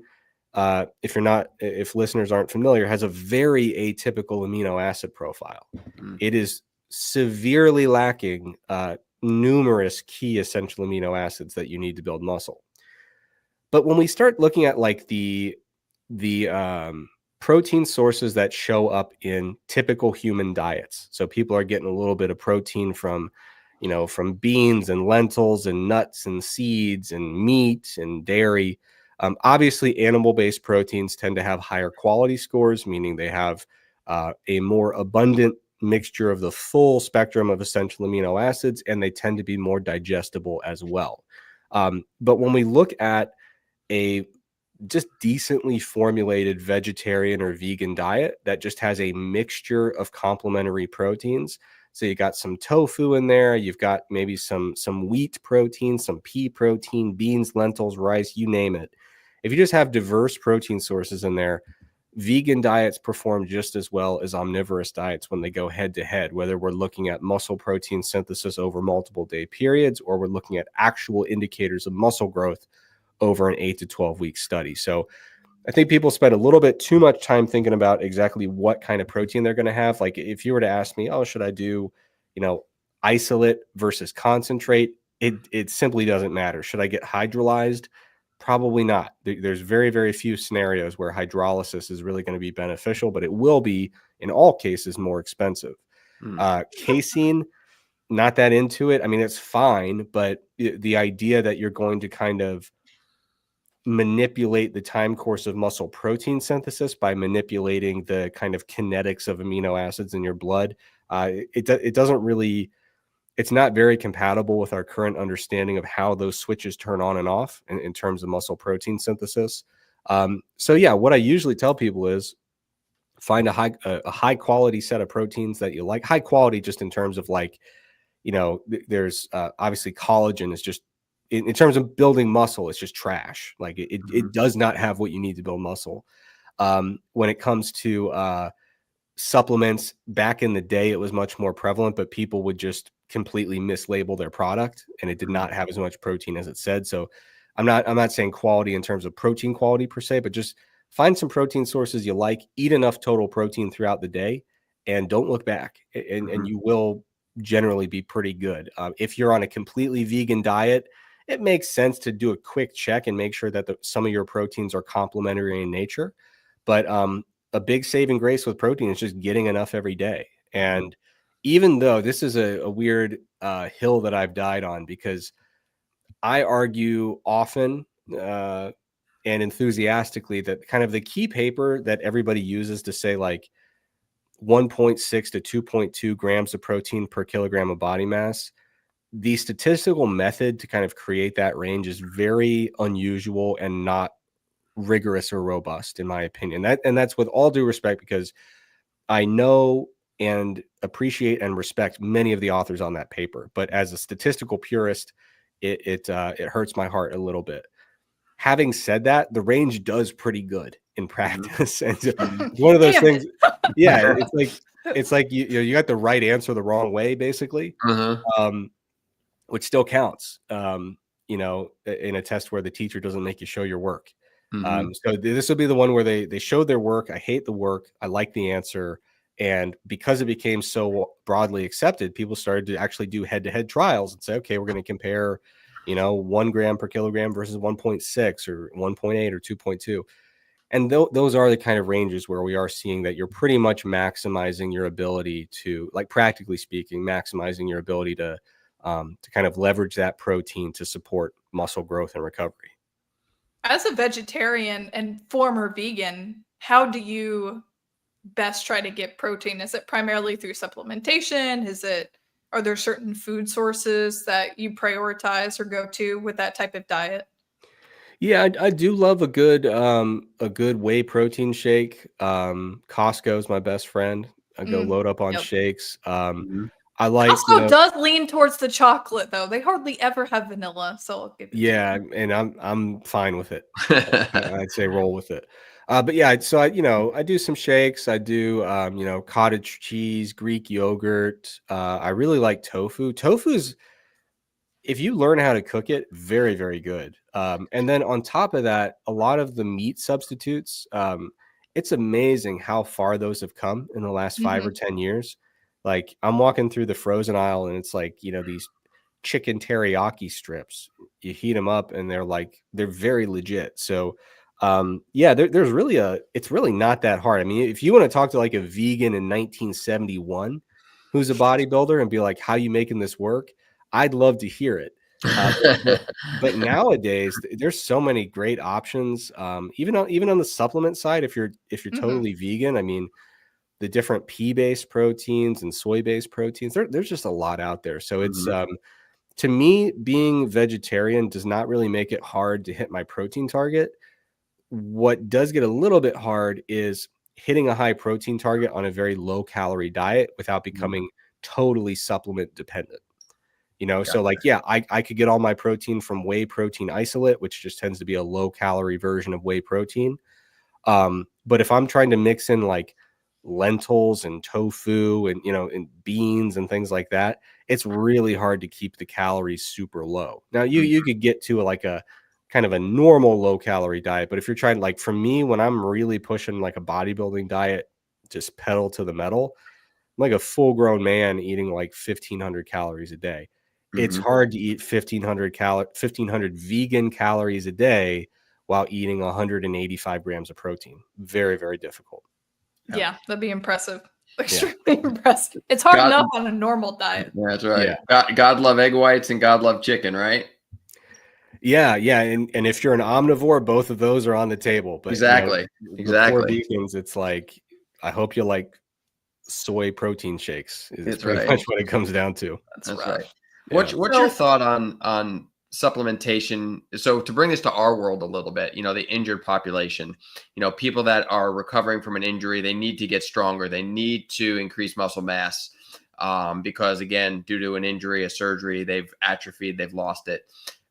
if listeners aren't familiar, has a very atypical amino acid profile. It is severely lacking numerous key essential amino acids that you need to build muscle. But when we start looking at like the protein sources that show up in typical human diets, so people are getting a little bit of protein from, from beans and lentils and nuts and seeds and meat and dairy. Obviously, animal-based proteins tend to have higher quality scores, meaning they have a more abundant mixture of the full spectrum of essential amino acids, and they tend to be more digestible as well. But when we look at a just decently formulated vegetarian or vegan diet that just has a mixture of complementary proteins. So you got some tofu in there, you've got maybe some wheat protein, some pea protein, beans, lentils, rice, you name it. If you just have diverse protein sources in there, vegan diets perform just as well as omnivorous diets when they go head to head, whether we're looking at muscle protein synthesis over multiple day periods or we're looking at actual indicators of muscle growth over an 8 to 12 week study. So I think people spend a little bit too much time thinking about exactly what kind of protein they're going to have. Like if you were to ask me, oh, should I do, isolate versus concentrate? It simply doesn't matter. Should I get hydrolyzed? Probably not. There's very, very few scenarios where hydrolysis is really going to be beneficial, but it will be in all cases more expensive. Casein, not that into it. I mean, it's fine, but the idea that you're going to kind of manipulate the time course of muscle protein synthesis by manipulating the kind of kinetics of amino acids in your blood, it doesn't really, it's not very compatible with our current understanding of how those switches turn on and off in terms of muscle protein synthesis. So yeah, what I usually tell people is find a high quality set of proteins that you like. High quality just in terms of like, there's obviously collagen is just, in terms of building muscle, it's just trash. Like it does not have what you need to build muscle. When it comes to supplements, back in the day, it was much more prevalent, but people would just completely mislabel their product and it did not have as much protein as it said. So I'm not saying quality in terms of protein quality per se, but just find some protein sources you like, eat enough total protein throughout the day, and don't look back. And you will generally be pretty good. If you're on a completely vegan diet, it makes sense to do a quick check and make sure that some of your proteins are complementary in nature. But a big saving grace with protein is just getting enough every day. And even though this is a weird hill that I've died on, because I argue often and enthusiastically that kind of the key paper that everybody uses to say like 1.6 to 2.2 grams of protein per kilogram of body mass, the statistical method to kind of create that range is very unusual and not rigorous or robust, in my opinion. That's with all due respect, because I know and appreciate and respect many of the authors on that paper, but as a statistical purist, it hurts my heart a little bit. Having said that, the range does pretty good in practice, and it's one of those things. Yeah, it's like you got the right answer the wrong way, basically. Which still counts, in a test where the teacher doesn't make you show your work. So this will be the one where they showed their work. I hate the work. I like the answer. And because it became so broadly accepted, people started to actually do head-to-head trials and say, okay, we're going to compare, 1 gram per kilogram versus 1.6 or 1.8 or 2.2. And those are the kind of ranges where we are seeing that you're pretty much maximizing your ability to, like, practically speaking, maximizing your ability to kind of leverage that protein to support muscle growth and recovery. As a vegetarian and former vegan, how do you best try to get protein? Is it primarily through supplementation? Are there certain food sources that you prioritize or go to with that type of diet? Yeah, I do love a good whey protein shake. Costco is my best friend. I go load up on shakes. I like, Costco does lean towards the chocolate, though. They hardly ever have vanilla, so I'll give it to yeah, you. and I'm fine with it. I'd say roll with it. But yeah, so I do some shakes. I do, cottage cheese, Greek yogurt. I really like tofu. Tofu's, if you learn how to cook it, very, very good. And then on top of that, a lot of the meat substitutes, it's amazing how far those have come in the last 5 or 10 years. Like I'm walking through the frozen aisle and it's like, these chicken teriyaki strips. You heat them up and they're very legit. So yeah, there's really it's really not that hard. I mean, if you want to talk to like a vegan in 1971 who's a bodybuilder and be like, how you making this work? I'd love to hear it. But nowadays there's so many great options. Even on the supplement side, if you're totally vegan, I mean, the different pea-based proteins and soy-based proteins, there's just a lot out there. So it's to me, being vegetarian does not really make it hard to hit my protein target. What does get a little bit hard is hitting a high protein target on a very low calorie diet without becoming totally supplement dependent. So like, yeah, I could get all my protein from whey protein isolate, which just tends to be a low calorie version of whey protein. But if I'm trying to mix in like lentils and tofu and and beans and things like that, it's really hard to keep the calories super low. Now you could get to like a kind of a normal low calorie diet, but if you're trying, like for me, when I'm really pushing like a bodybuilding diet, just pedal to the metal, I'm like a full grown man eating like 1,500 calories a day. It's hard to eat 1,500 vegan calories a day while eating 185 grams of protein. Very, very difficult. Yeah, that'd be impressive. Extremely impressive. It's hard enough on a normal diet. Yeah, that's right. Yeah. God love egg whites and God love chicken, right? Yeah. And if you're an omnivore, both of those are on the table. But exactly. For vegans, it's like, I hope you like soy protein shakes. Is pretty much what it comes down to. That's right. What's your thought on supplementation? So to bring this to our world a little bit, the injured population, people that are recovering from an injury, they need to get stronger. They need to increase muscle mass because, again, due to an injury, a surgery, they've atrophied, they've lost it.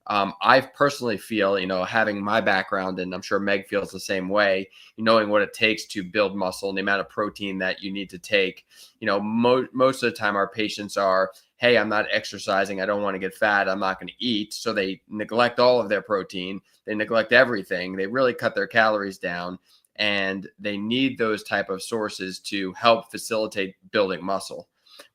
I personally feel, having my background, and I'm sure Meg feels the same way, knowing what it takes to build muscle and the amount of protein that you need to take, most of the time our patients are, hey, I'm not exercising. I don't want to get fat. I'm not going to eat. So they neglect all of their protein. They neglect everything. They really cut their calories down, and they need those type of sources to help facilitate building muscle.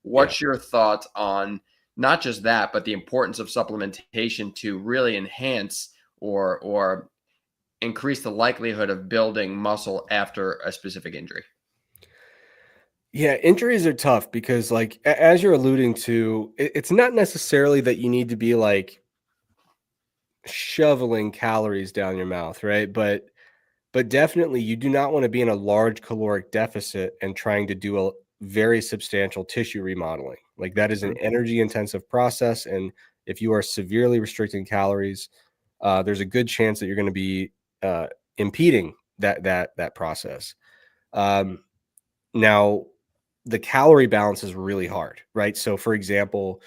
What's your thoughts on not just that, but the importance of supplementation to really enhance or increase the likelihood of building muscle after a specific injury? Yeah, injuries are tough because, like, as you're alluding to, it's not necessarily that you need to be like shoveling calories down your mouth, right? But definitely you do not want to be in a large caloric deficit and trying to do a very substantial tissue remodeling. Like that is an energy intensive process. And if you are severely restricting calories, there's a good chance that you're going to be impeding that process. Now, the calorie balance is really hard, right? So for example,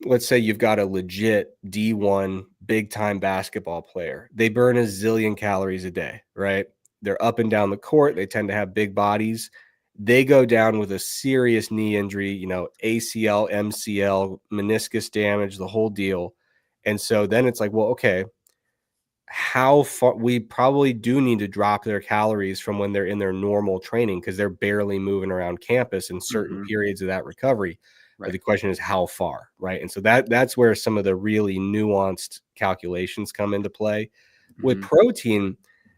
let's say you've got a legit D1 big time basketball player. They burn a zillion calories a day, right? They're up and down the court. They tend to have big bodies. They go down with a serious knee injury, ACL, MCL, meniscus damage, the whole deal. And so then it's like, well, okay, how far we probably do need to drop their calories from when they're in their normal training because they're barely moving around campus in certain periods of that recovery. Right. But the question is how far, right? And so that's where some of the really nuanced calculations come into play. With protein,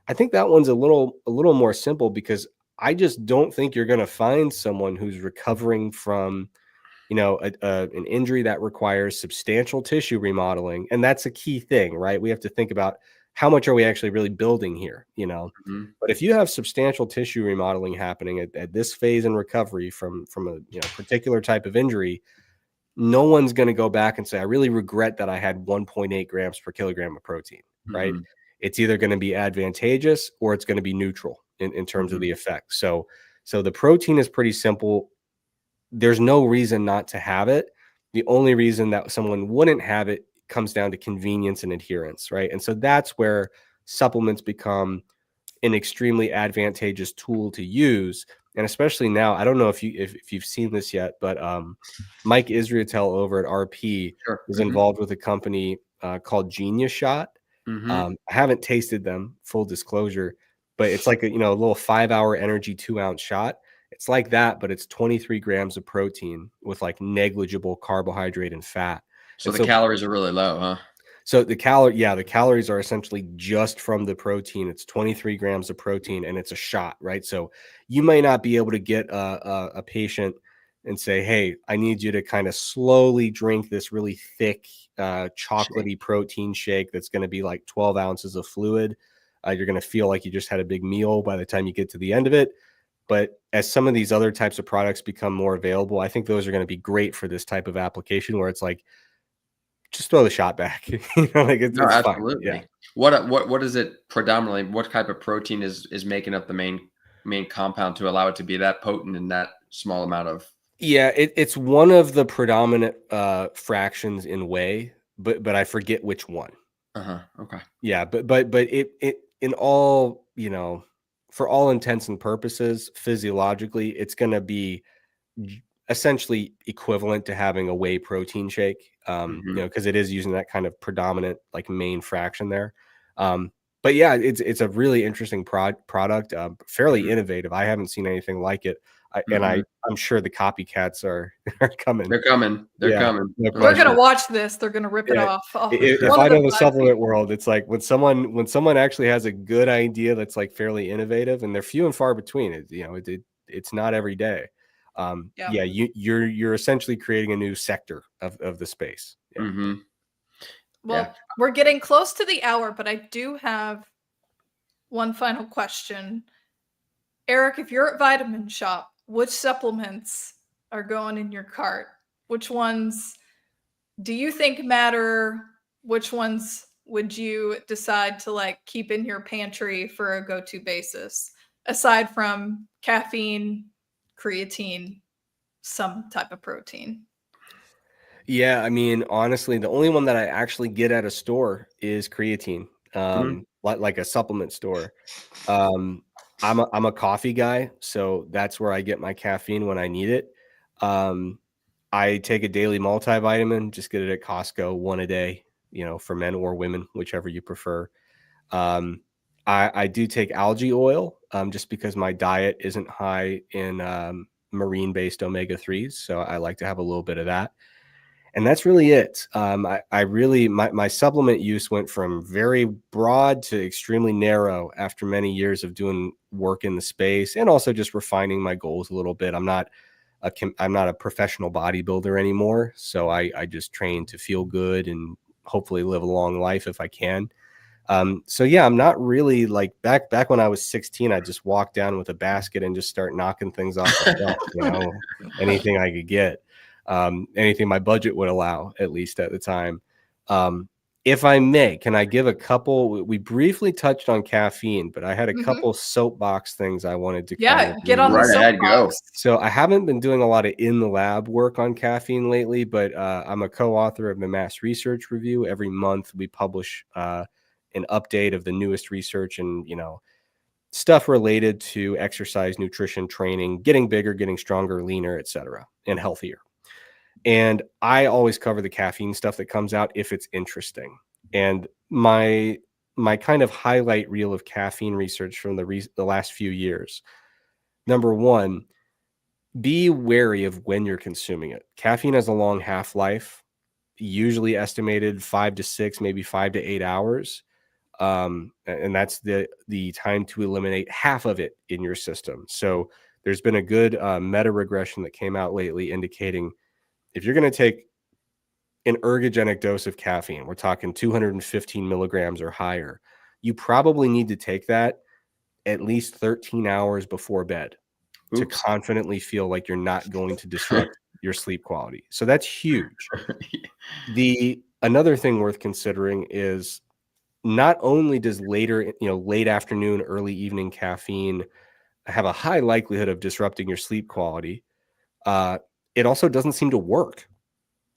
I think that one's a little more simple because I just don't think you're going to find someone who's recovering from an injury that requires substantial tissue remodeling. And that's a key thing, right? We have to think about how much are we actually really building here, But if you have substantial tissue remodeling happening at this phase in recovery from a particular type of injury, no one's going to go back and say, I really regret that I had 1.8 grams per kilogram of protein, right? It's either going to be advantageous or it's going to be neutral in terms of the effect. So the protein is pretty simple. there's no reason not to have it. The only reason that someone wouldn't have it comes down to convenience and adherence, right? And so that's where supplements become an extremely advantageous tool to use. And especially now, I don't know if you've seen this yet, but Mike Israetel over at RP is involved with a company called Genius Shot. I haven't tasted them, full disclosure, but it's like a little 5-hour energy 2-ounce shot. It's like that, but it's 23 grams of protein with like negligible carbohydrate and fat. So and the calories are really low, huh? So the calories are essentially just from the protein. It's 23 grams of protein and it's a shot, right? So you may not be able to get a patient and say, hey, I need you to kind of slowly drink this really thick, chocolatey protein shake that's going to be like 12 ounces of fluid. You're going to feel like you just had a big meal by the time you get to the end of it. But as some of these other types of products become more available, I think those are going to be great for this type of application where it's like, just throw the shot back. It's absolutely. fine. Yeah. What is it predominantly? What type of protein is making up the main compound to allow it to be that potent in that small amount of? Yeah, it's one of the predominant fractions in whey, but I forget which one. Okay. Yeah, but it in all, for all intents and purposes, physiologically, it's going to be essentially equivalent to having a whey protein shake, because it is using that kind of predominant like main fraction there. But yeah, it's a really interesting product, fairly innovative. I haven't seen anything like it. I'm sure the copycats are coming. They're coming. They're coming. No They're going to watch this. They're going to rip it off. If I know the supplement world, it's like when someone actually has a good idea that's like fairly innovative, and they're few and far between. It's not every day. You're essentially creating a new sector of the space. Well, we're getting close to the hour, but I do have one final question. Eric, if you're at Vitamin Shop, which supplements are going in your cart? Which ones do you think matter? Which ones would you decide to like keep in your pantry for a go-to basis, aside from caffeine, creatine, some type of protein? Yeah, I mean, honestly, the only one that I actually get at a store is creatine, like a supplement store. I'm a coffee guy, so that's where I get my caffeine when I need it. I take a daily multivitamin, just get it at Costco, one a day, for men or women, whichever you prefer. I do take algae oil, just because my diet isn't high in marine-based omega-3s, so I like to have a little bit of that. And that's really it. I really, my supplement use went from very broad to extremely narrow after many years of doing work in the space and also just refining my goals a little bit. I'm not a professional bodybuilder anymore, so I just train to feel good and hopefully live a long life if I can. So yeah, I'm not really like back when I was 16, I just walked down with a basket and just start knocking things off the shelf, anything I could get. Anything my budget would allow, at least at the time. If I may, can I give a couple? We briefly touched on caffeine, but I had a couple soapbox things I wanted to get on the soapbox. So I haven't been doing a lot of in the lab work on caffeine lately, but I'm a co-author of the Mass Research Review. Every month we publish an update of the newest research and stuff related to exercise, nutrition, training, getting bigger, getting stronger, leaner, etc., and healthier. And I always cover the caffeine stuff that comes out if it's interesting. And my kind of highlight reel of caffeine research from the last few years. Number one, be wary of when you're consuming it. Caffeine has a long half-life, usually estimated 5 to 6, maybe 5 to 8 hours. And that's the time to eliminate half of it in your system. So there's been a good meta regression that came out lately indicating if you're going to take an ergogenic dose of caffeine, we're talking 215 milligrams or higher, you probably need to take that at least 13 hours before bed to confidently feel like you're not going to disrupt your sleep quality. So that's huge. Another thing worth considering is not only does late afternoon, early evening caffeine have a high likelihood of disrupting your sleep quality, it also doesn't seem to work.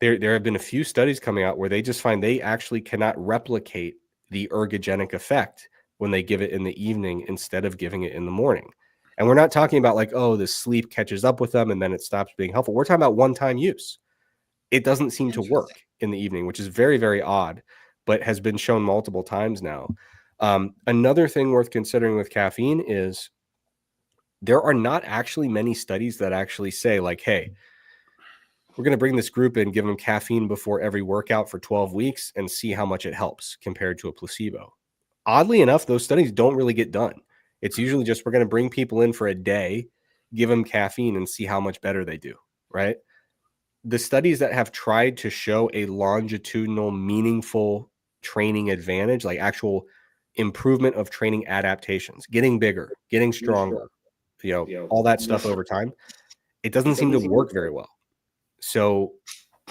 There have been a few studies coming out where they just find they actually cannot replicate the ergogenic effect when they give it in the evening instead of giving it in the morning. And we're not talking about like, oh, the sleep catches up with them and then it stops being helpful. We're talking about one-time use. It doesn't seem to work in the evening, which is very, very odd, but has been shown multiple times now. Another thing worth considering with caffeine is there are not actually many studies that actually say like, hey, we're going to bring this group in, give them caffeine before every workout for 12 weeks and see how much it helps compared to a placebo. Oddly enough, those studies don't really get done. It's usually just we're going to bring people in for a day, give them caffeine and see how much better they do, right? The studies that have tried to show a longitudinal, meaningful training advantage, like actual improvement of training adaptations, getting bigger, getting stronger, all that stuff over time, it doesn't seem to work very well. So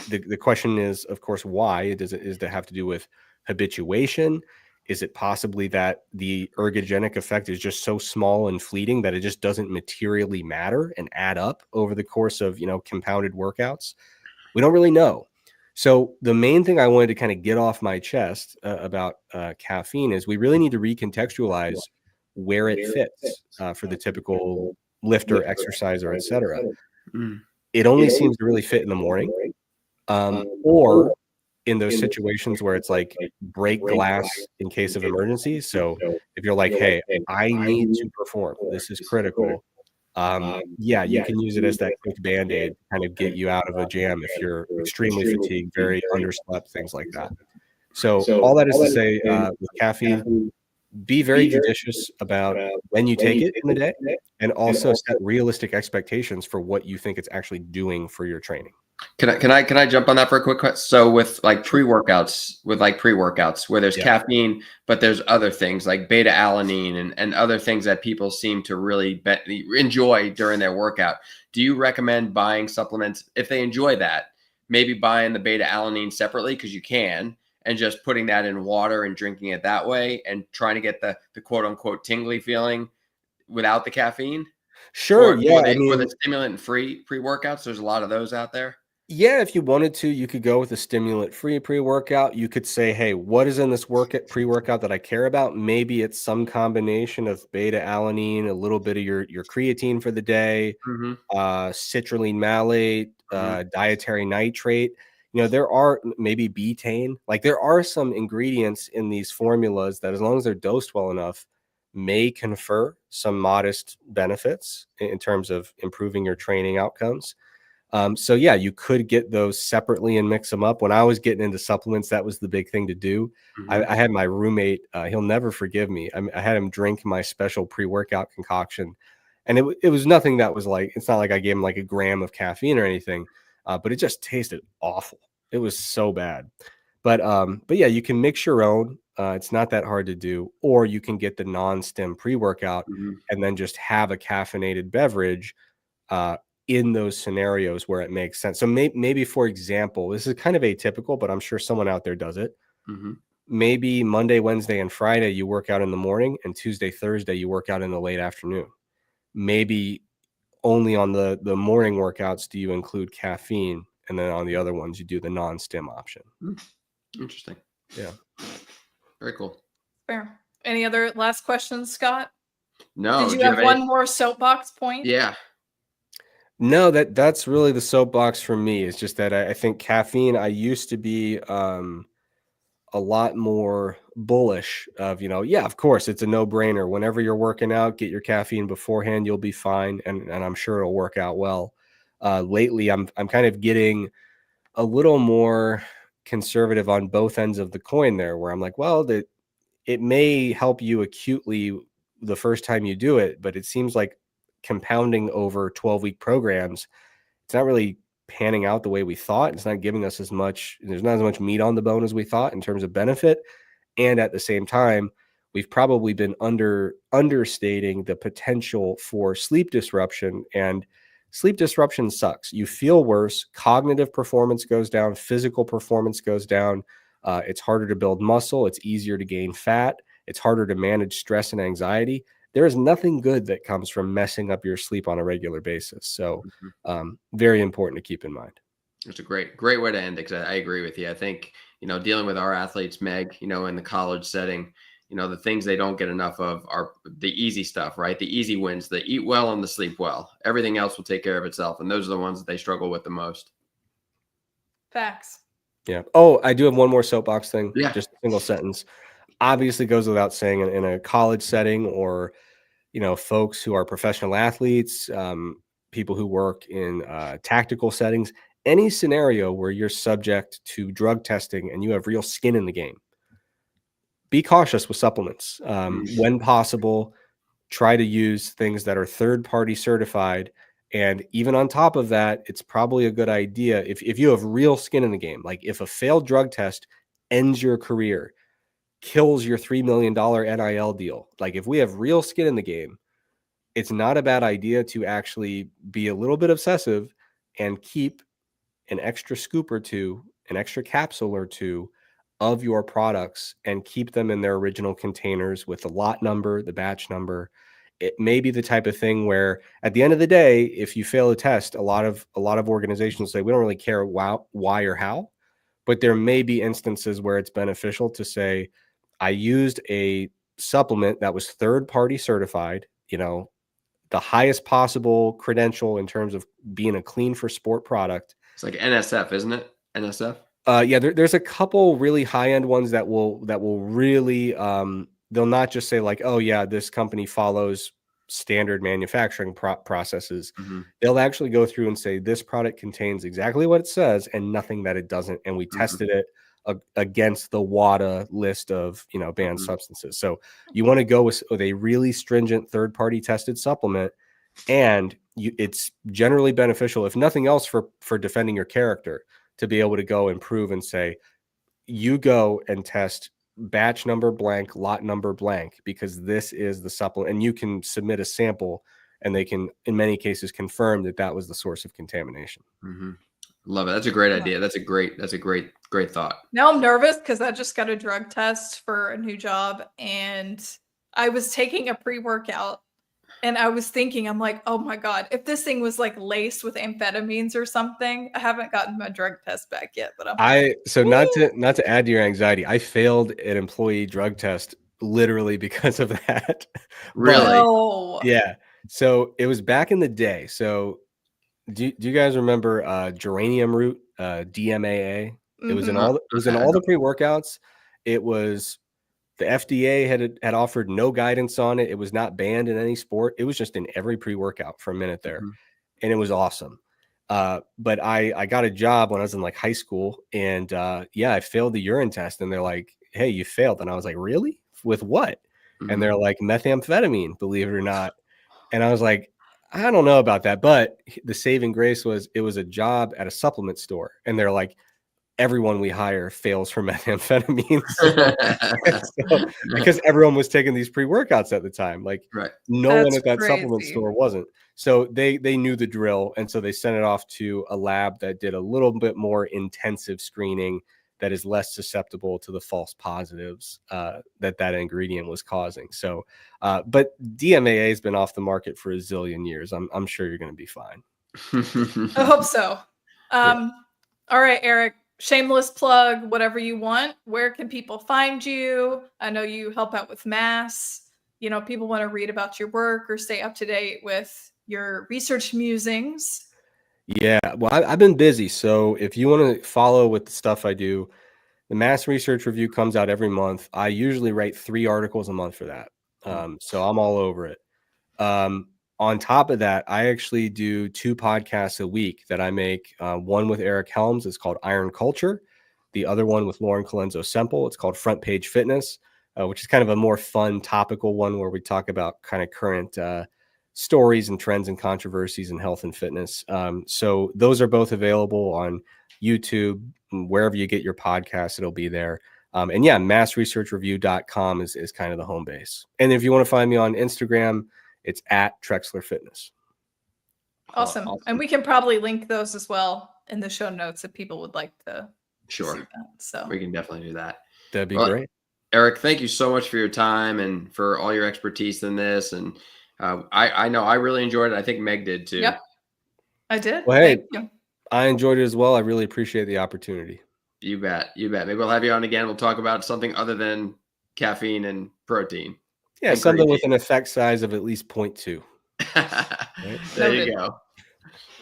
the question is, of course, why? Does it have to do with habituation? Is it possibly that the ergogenic effect is just so small and fleeting that it just doesn't materially matter and add up over the course of, compounded workouts? We don't really know. So the main thing I wanted to kind of get off my chest about caffeine is we really need to recontextualize where it fits for the typical lifter, exerciser, etc. It only seems to really fit in the morning, or in those situations where it's like break glass in case of emergency. So if you're like, hey, I need to perform, this is critical. You can use it as that quick band-aid to kind of get you out of a jam if you're extremely fatigued, very underslept, things like that. So all that is to say, with caffeine, be very judicious about when you take it in the day, and also set realistic expectations for what you think it's actually doing for your training. Can I jump on that for a quick question? So with like pre-workouts where there's caffeine, but there's other things like beta alanine and other things that people seem to really enjoy during their workout. Do you recommend buying supplements if they enjoy that? Maybe buying the beta alanine separately because you can, and just putting that in water and drinking it that way and trying to get the quote unquote tingly feeling without the caffeine? Sure. Or the stimulant free pre-workouts. There's a lot of those out there. Yeah, if you wanted to, you could go with a stimulant-free pre-workout. You could say, hey, what is in this pre-workout that I care about? Maybe it's some combination of beta-alanine, a little bit of your creatine for the day, citrulline malate, dietary nitrate. There are maybe betaine. Like there are some ingredients in these formulas that, as long as they're dosed well enough, may confer some modest benefits in terms of improving your training outcomes. So you could get those separately and mix them up. When I was getting into supplements, that was the big thing to do. I had my roommate, he'll never forgive me. I had him drink my special pre-workout concoction, and it was nothing that was like, it's not like I gave him like a gram of caffeine or anything, but it just tasted awful. It was so bad. But yeah, you can mix your own. It's not that hard to do, or you can get the non-stim pre-workout and then just have a caffeinated beverage in those scenarios where it makes sense. So maybe, for example, this is kind of atypical, but I'm sure someone out there does it. Maybe Monday, Wednesday, and Friday, you work out in the morning, and Tuesday, Thursday, you work out in the late afternoon. Maybe only on the morning workouts do you include caffeine, and then on the other ones, you do the non-stim option. Interesting. Yeah. Very cool. Fair. Any other last questions, Scott? No. Did you have one more soapbox point? Yeah. No, that's really the soapbox for me. It's just that I think caffeine, I used to be a lot more bullish of, of course, it's a no-brainer. Whenever you're working out, get your caffeine beforehand, you'll be fine. And I'm sure it'll work out well. Lately, I'm kind of getting a little more conservative on both ends of the coin there, where I'm like, well, it may help you acutely the first time you do it, but it seems like compounding over 12-week programs, it's not really panning out the way we thought. It's not giving us there's not as much meat on the bone as we thought in terms of benefit. And at the same time, we've probably been understating the potential for sleep disruption, and sleep disruption sucks. You feel worse, cognitive performance goes down, physical performance goes down. It's harder to build muscle. It's easier to gain fat. It's harder to manage stress and anxiety. there is nothing good that comes from messing up your sleep on a regular basis. So very important to keep in mind. It's a great way to end it, because I agree with you. I think, dealing with our athletes, Meg, in the college setting, the things they don't get enough of are the easy stuff, right? The easy wins, the eat well and the sleep well. Everything else will take care of itself. And those are the ones that they struggle with the most. Facts. Yeah. Oh, I do have one more soapbox thing. Yeah. Just a single sentence. Obviously goes without saying in a college setting, or, folks who are professional athletes, people who work in tactical settings, any scenario where you're subject to drug testing and you have real skin in the game, be cautious with supplements. When possible, try to use things that are third-party certified. And even on top of that, it's probably a good idea if you have real skin in the game, like if a failed drug test ends your career, kills your $3 million NIL deal. Like if we have real skin in the game, it's not a bad idea to actually be a little bit obsessive and keep an extra scoop or two, an extra capsule or two of your products, and keep them in their original containers with the lot number, the batch number. It may be the type of thing where at the end of the day, if you fail a test, a lot of organizations say, we don't really care why or how, but there may be instances where it's beneficial to say, I used a supplement that was third-party certified, the highest possible credential in terms of being a clean for sport product. It's like NSF, isn't it? NSF? Yeah, there's a couple really high-end ones that will really, they'll not just say like, oh yeah, this company follows standard manufacturing processes. They'll actually go through and say this product contains exactly what it says and nothing that it doesn't. And we tested it against the WADA list of, banned substances. So you want to go with a really stringent third-party tested supplement, and it's generally beneficial, if nothing else, for defending your character, to be able to go and prove and say, you go and test batch number blank, lot number blank, because this is the supplement, and you can submit a sample and they can, in many cases, confirm that that was the source of contamination. Love it. That's a great idea. That's a great thought. Now I'm nervous because I just got a drug test for a new job, and I was taking a pre-workout, and I was thinking, I'm like, oh my God, if this thing was like laced with amphetamines or something. I haven't gotten my drug test back yet, but not to add to your anxiety, I failed an employee drug test literally because of that. Really? No. Yeah. So it was back in the day. So do you guys remember geranium root, DMAA? It was in all the pre-workouts. It was, the FDA had offered no guidance on it. It was not banned in any sport. It was just in every pre-workout for a minute there. And it was awesome. But I got a job when I was in like high school, and I failed the urine test, and they're like, hey, you failed. And I was like, really? With what? And they're like, methamphetamine, believe it or not. And I was like, I don't know about that. But the saving grace was it was a job at a supplement store. And they're like, everyone we hire fails for methamphetamine. So, because everyone was taking these pre-workouts at the time. Like no one at that supplement store wasn't. So they knew the drill. And so they sent it off to a lab that did a little bit more intensive screening that is less susceptible to the false positives that ingredient was causing. So, but DMAA has been off the market for a zillion years. I'm sure you're going to be fine. I hope so. All right, Eric, shameless plug, whatever you want. Where can people find you? I know you help out with mass. People want to read about your work or stay up to date with your research musings. Yeah, well, I've been busy. So if you want to follow with the stuff I do, the Mass Research Review comes out every month. I usually write 3 articles a month for that. So I'm all over it. On top of that, I actually do 2 podcasts a week that I make. One with Eric Helms. It's called Iron Culture. The other one with Lauren Colenso Semple. It's called Front Page Fitness, which is kind of a more fun topical one where we talk about kind of current stories and trends and controversies in health and fitness. So those are both available on YouTube, wherever you get your podcasts, it'll be there. And yeah, massresearchreview.com is kind of the home base. And if you want to find me on Instagram, it's at Trexler Fitness. Awesome. And we can probably link those as well in the show notes if people would like to see that. So we can definitely do that. That'd be great. Eric, thank you so much for your time and for all your expertise in this. And I know I really enjoyed it. I think Meg did too. Yep, I did. Well, hey, Thank you. I enjoyed it as well. I really appreciate the opportunity. You bet. You bet. Maybe we'll have you on again. We'll talk about something other than caffeine and protein. Yeah, and something with creatine. an effect size of at least 0.2. Right? There Noted. you go.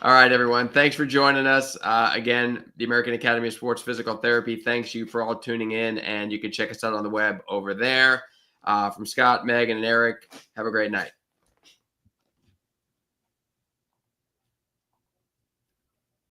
All right, everyone. Thanks for joining us. Again, the American Academy of Sports Physical Therapy, thanks you for all tuning in. And you can check us out on the web over there. From Scott, Megan, and Eric, have a great night.